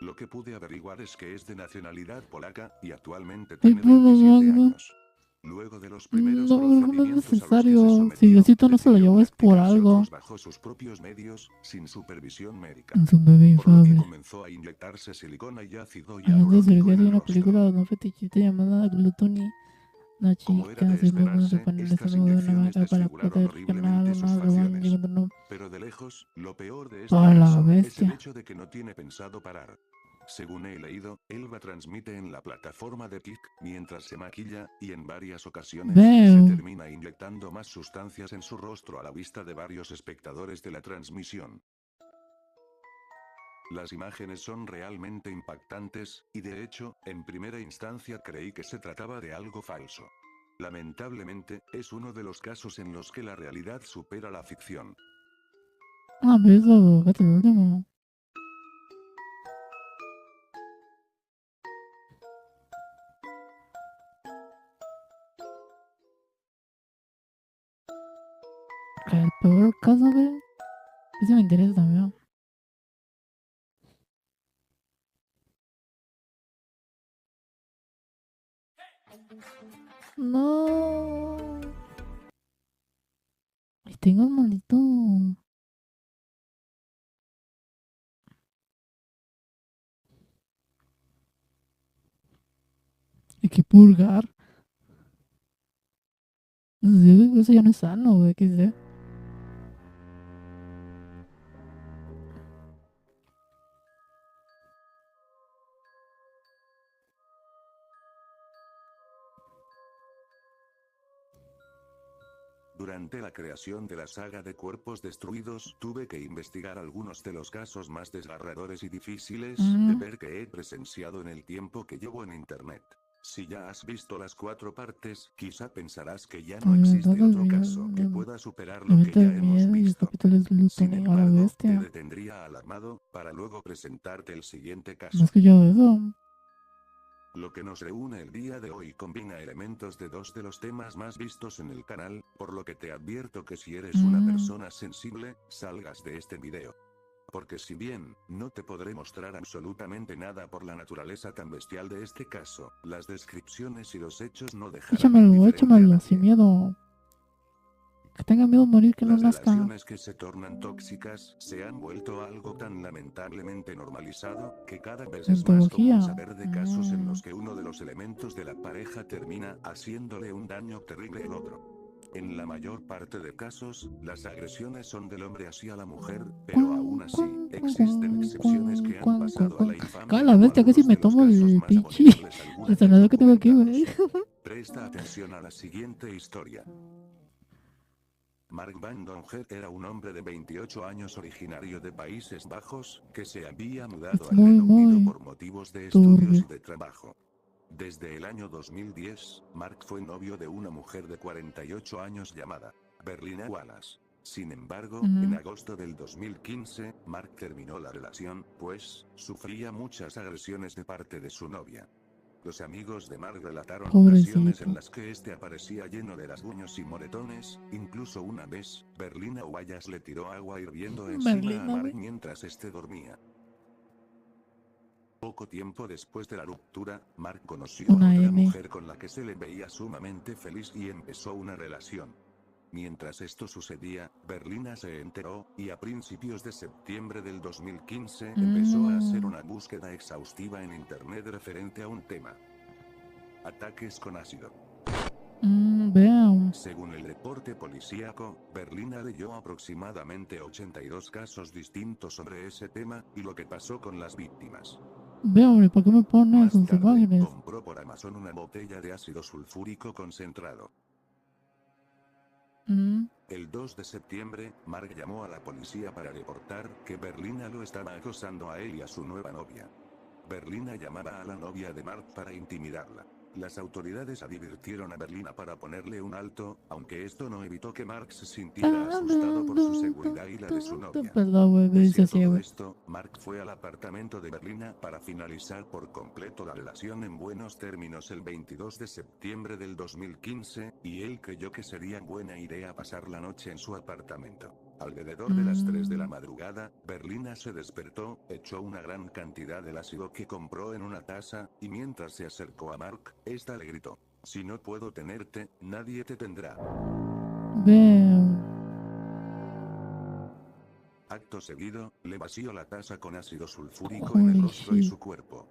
Lo que pude averiguar es que es de nacionalidad polaca, y actualmente Ay, tiene por lo 27 magno. años. Luego de los primeros No, no es procedimientos a los que se necesario. Si sometió, Diosito no se lo decidió llevó es por practicarse algo. otros bajo sus propios medios, sin supervisión médica. En su bebé Por lo que infable. comenzó a inyectarse silicona y ácido Hablando de hialurónico cirugía, en hay el una rostro. película no fetichista llamada Gluttony. Una Como era chica de siempre cuando se esperarse, pone el estas estómago de una inyecciones vaca para desfiguraron poder ganar horriblemente sus una rebaño facciones. cuando no. Pero de lejos, lo peor de este ¡A la caso, es el bestia! hecho de que no tiene pensado parar. Según he leído, Elba transmite en la plataforma de Kik, mientras se maquilla, y en varias ocasiones, se Veo. termina inyectando más sustancias en su rostro a la vista de varios espectadores de la transmisión. Las imágenes son realmente impactantes, y de hecho, en primera instancia creí que se trataba de algo falso. Lamentablemente, es uno de los casos en los que la realidad supera la ficción. Ah, pero eso, fíjate el último. El peor caso, güey. Ese me interesa también. No. Ay, tengo un maldito. Hay que purgar. Sí, eso ya no es sano, güey. ¿Qué sé? Durante la creación de la saga de Cuerpos Destruidos, tuve que investigar algunos de los casos más desgarradores y difíciles de ver que he presenciado en el tiempo que llevo en internet. Si ya has visto las 4 partes, quizá pensarás que ya no existe otro caso que pueda superar lo que Elemento ya de hemos miedo y el visto. capítulo es Sin Gluttony. A la embargo, te bestia. detendría alarmado, para luego presentarte el siguiente No he caso. escuchado eso. Lo que nos reúne el día de hoy combina elementos de 2 de los temas más vistos en el canal, por lo que te advierto que si eres una persona sensible, salgas de este video. Porque si bien, no te podré mostrar absolutamente nada por la naturaleza tan bestial de este caso, las descripciones y los hechos no dejarán Échamelo, indiferente a échamelo, sin nadie. miedo. Que tenga miedo a morir, que no Las nazca. relaciones que se tornan tóxicas, se han vuelto algo tan lamentablemente normalizado, que cada vez es más común saber de casos en los que uno de los elementos de la pareja termina haciéndole un daño terrible al otro. En la mayor parte de casos, las agresiones son del hombre hacia la mujer, pero aún así, existen excepciones que han pasado a la infamia Cada la como bestia, casi algunos me de los tomo casos el más pinche abominables alguna vez resonador que tengo aquí, güey. documentados. Presta atención a la siguiente historia. Mark Van Dongen era un hombre de 28 años originario de Países Bajos, que se había mudado Es al muy, Reino Unido muy por motivos de estudios turbio. y de trabajo. Desde el año 2010, Mark fue novio de una mujer de 48 años llamada Berlina Wallace. Sin embargo, en agosto del 2015, Mark terminó la relación, pues, sufría muchas agresiones de parte de su novia. Los amigos de Mark relataron ocasiones en Pobrecito. las que este aparecía lleno de rasguños y moretones, incluso una vez, Berlina Wallace le tiró agua hirviendo encima a Berlina, Mark güey. mientras este dormía. Poco tiempo después de la ruptura, Mark conoció a Una otra M. mujer con la que se le veía sumamente feliz y empezó una relación. Mientras esto sucedía, Berlina se enteró, y a principios de septiembre del 2015 empezó a hacer una búsqueda exhaustiva en internet referente a un tema: ataques con ácido. Vean. Según el reporte policíaco, Berlina leyó aproximadamente 82 casos distintos sobre ese tema, y lo que pasó con las víctimas. Vean, ¿y por qué me ponen Más esas tarde, imágenes? compró por Amazon una botella de ácido sulfúrico concentrado. El 2 de septiembre, Mark llamó a la policía para reportar que Berlina lo estaba acosando a él y a su nueva novia. Berlina llamaba a la novia de Mark para intimidarla. Las autoridades advirtieron a Berlina para ponerle un alto, aunque esto no evitó que Mark se sintiera asustado por su seguridad y la de su novia. Perdón, güey, me Pese dice a así, todo güey. esto, Mark fue al apartamento de Berlina para finalizar por completo la relación en buenos términos el 22 de septiembre del 2015, y él creyó que sería buena idea pasar la noche en su apartamento. Alrededor de las 3 de la madrugada, Berlina se despertó, echó una gran cantidad del ácido que compró en una taza, y mientras se acercó a Mark, esta le gritó: "Si no puedo tenerte, nadie te tendrá". Vean. Acto seguido, le vació la taza con ácido sulfúrico en el Holy rostro y shit. su cuerpo.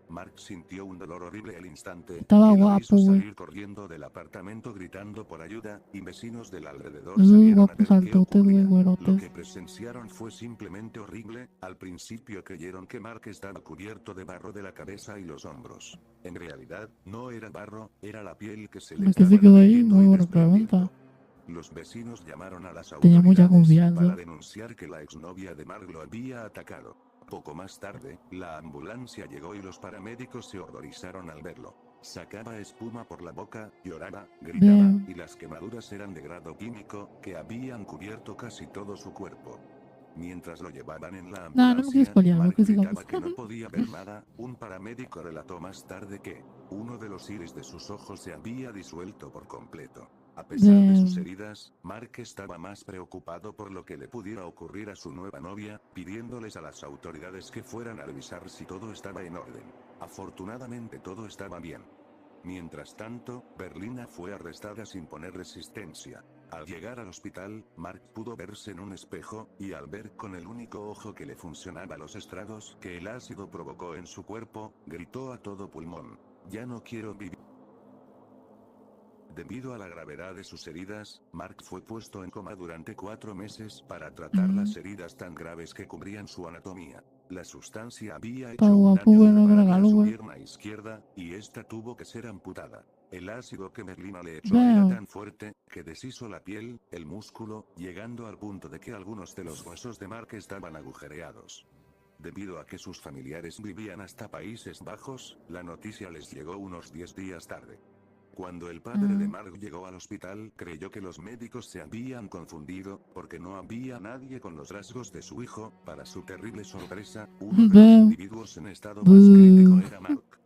Mark sintió un dolor horrible al instante, Estaba que lo guapo, hizo güey. salir corriendo del apartamento gritando por ayuda, y vecinos del alrededor salieron a Guapos ver qué altotes, güey, ocurría. Lo güerotes. que presenciaron fue simplemente horrible. Al principio creyeron que Mark estaba cubierto de barro de la cabeza y los hombros. En realidad, no era barro, era la piel que se le ¿Por qué se estaba quedó ahí? derritiendo Muy y buena pregunta. desprendiendo. Los vecinos llamaron a las Tenía mucha autoridades para confianza. denunciar que la exnovia de Mark lo había atacado. Poco más tarde, la ambulancia llegó y los paramédicos se horrorizaron al verlo. Sacaba espuma por la boca, lloraba, gritaba, Vean. y las quemaduras eran de grado químico, que habían cubierto casi todo su cuerpo. Mientras lo llevaban en la Nah, no me quiero ambulancia, spoilear, Mark que sigamos. gritaba que no podía ver nada. Un paramédico relató más tarde que uno de los iris de sus ojos se había disuelto por completo. A pesar de sus Vean. heridas, Mark estaba más preocupado por lo que le pudiera ocurrir a su nueva novia, pidiéndoles a las autoridades que fueran a revisar si todo estaba en orden. Afortunadamente todo estaba bien. Mientras tanto, Berlina fue arrestada sin poner resistencia. Al llegar al hospital, Mark pudo verse en un espejo, y al ver con el único ojo que le funcionaba los estragos que el ácido provocó en su cuerpo, gritó a todo pulmón: "Ya no quiero vivir". Debido a la gravedad de sus heridas, Mark fue puesto en coma durante 4 meses para tratar las heridas tan graves que cubrían su anatomía. La sustancia había Está hecho un guapo, daño güey, no me irreparable a regalo, su güey. pierna izquierda, y esta tuvo que ser amputada. El ácido que Berlina le echó era Vean. tan fuerte, que deshizo la piel, el músculo, llegando al punto de que algunos de los huesos de Mark estaban agujereados. Debido a que sus familiares vivían hasta Países Bajos, la noticia les llegó unos 10 días tarde. Cuando el padre de Mark llegó al hospital, creyó que los médicos se habían confundido, porque no había nadie con los rasgos de su hijo. Para su terrible sorpresa, uno de los Vean. individuos en estado más crítico era Mark.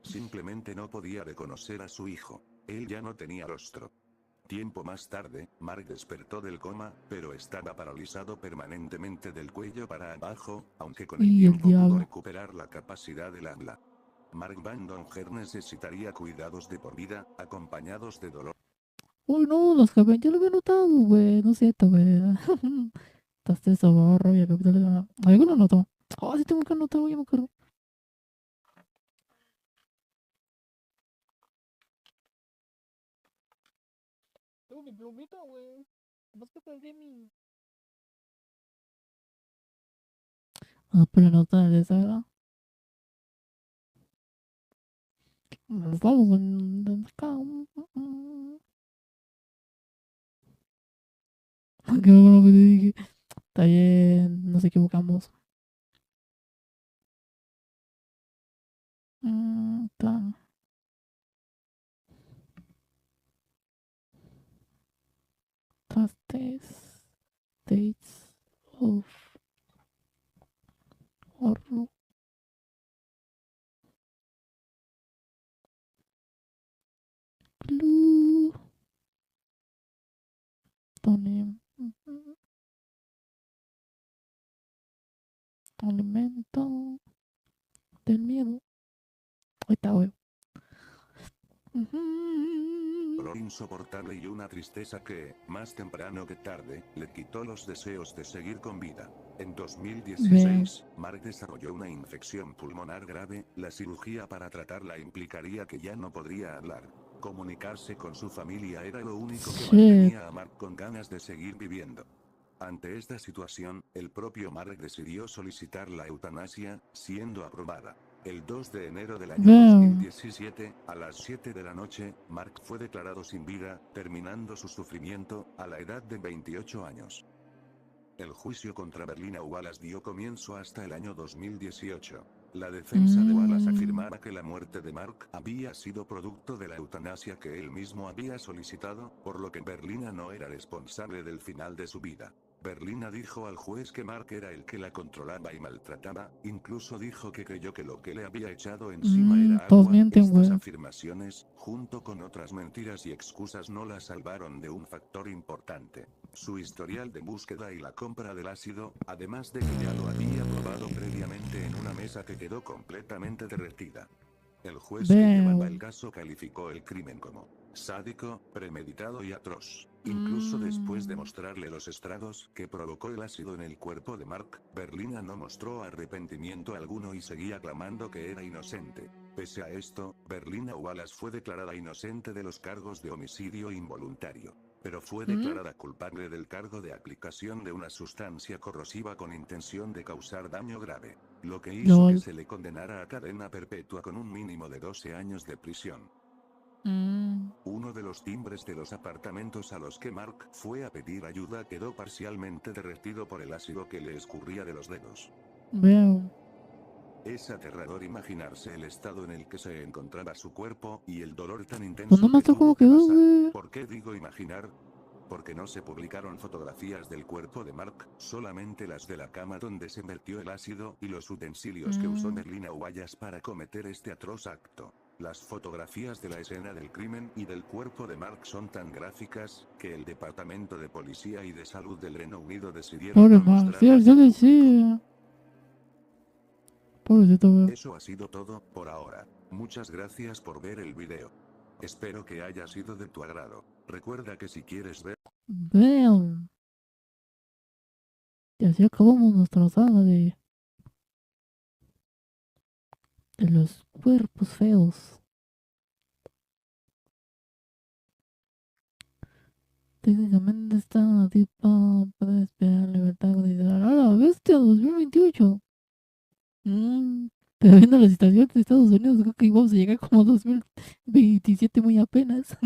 Simplemente no podía reconocer a su hijo. Él ya no tenía rostro. Tiempo más tarde, Mark despertó del coma, pero estaba paralizado permanentemente del cuello para abajo, aunque con el Y el tiempo pudo diablo. recuperar la capacidad del habla. Mark Van Donger necesitaría cuidados de por vida, acompañados de dolor. Uy, no, los que ven, yo lo había notado, güey. No es cierto, güey. Estás de soborro y el capítulo. Algo lo notó. Oh, sí tengo que anotar, güey, ya me acuerdo. Tengo mi plumita, güey. Más que perdí mi. Ah, pero nota de esa, ¿verdad? Vamos con acá. Qué bueno que te dije. Está bien, nos equivocamos. Está. Trastes. States of Horror. Blue. Tony. Alimento del miedo. Ahí está, güey. dolor insoportable y una tristeza que, más temprano que tarde, le quitó los deseos de seguir con vida. En 2016, Mark desarrolló una infección pulmonar grave. La cirugía para tratarla implicaría que ya no podría hablar. Comunicarse con su familia era lo único que Shit. mantenía a Mark con ganas de seguir viviendo. Ante esta situación, el propio Mark decidió solicitar la eutanasia, siendo aprobada. El 2 de enero del año Damn. 2017, a las 7 de la noche, Mark fue declarado sin vida, terminando su sufrimiento, a la edad de 28 años. El juicio contra Berlina Wallace dio comienzo hasta el año 2018. La defensa de Wallace afirmaba que la muerte de Mark había sido producto de la eutanasia que él mismo había solicitado, por lo que Berlina no era responsable del final de su vida. Berlina dijo al juez que Mark era el que la controlaba y maltrataba, incluso dijo que creyó que lo que le había echado encima era Todos agua. mienten, Estas güey. afirmaciones, junto con otras mentiras y excusas, no la salvaron de un factor importante: su historial de búsqueda y la compra del ácido, además de que ya lo había probado previamente en una mesa que quedó completamente derretida. El juez que llevaba el caso calificó el crimen como sádico, premeditado y atroz. Incluso después de mostrarle los estragos que provocó el ácido en el cuerpo de Mark, Berlina no mostró arrepentimiento alguno y seguía clamando que era inocente. Pese a esto, Berlina Wallace fue declarada inocente de los cargos de homicidio involuntario, pero fue declarada culpable del cargo de aplicación de una sustancia corrosiva con intención de causar daño grave, lo que hizo que se le condenara a cadena perpetua con un mínimo de 12 años de prisión. Uno de los timbres de los apartamentos a los que Mark fue a pedir ayuda quedó parcialmente derretido por el ácido que le escurría de los dedos. Es aterrador imaginarse el estado en el que se encontraba su cuerpo y el dolor tan intenso no me que tuvo que pasar. ¿Por qué digo imaginar? Porque no se publicaron fotografías del cuerpo de Mark, solamente las de la cama donde se vertió el ácido y los utensilios que usó Berlina Wallace para cometer este atroz acto. Las fotografías de la escena del crimen y del cuerpo de Mark son tan gráficas, que el Departamento de Policía y de Salud del Reino Unido decidieron no mostrarlas al público. Eso ha sido todo, por ahora. Muchas gracias por ver el video. Espero que haya sido de tu agrado. Recuerda que si quieres ver... Y así acabamos nuestra saga de los cuerpos feos. Técnicamente esta tipa puede esperar libertad condicional. ¡A la bestia! 2028. Pero viendo la situación de Estados Unidos, creo que íbamos a llegar como 2027 muy apenas.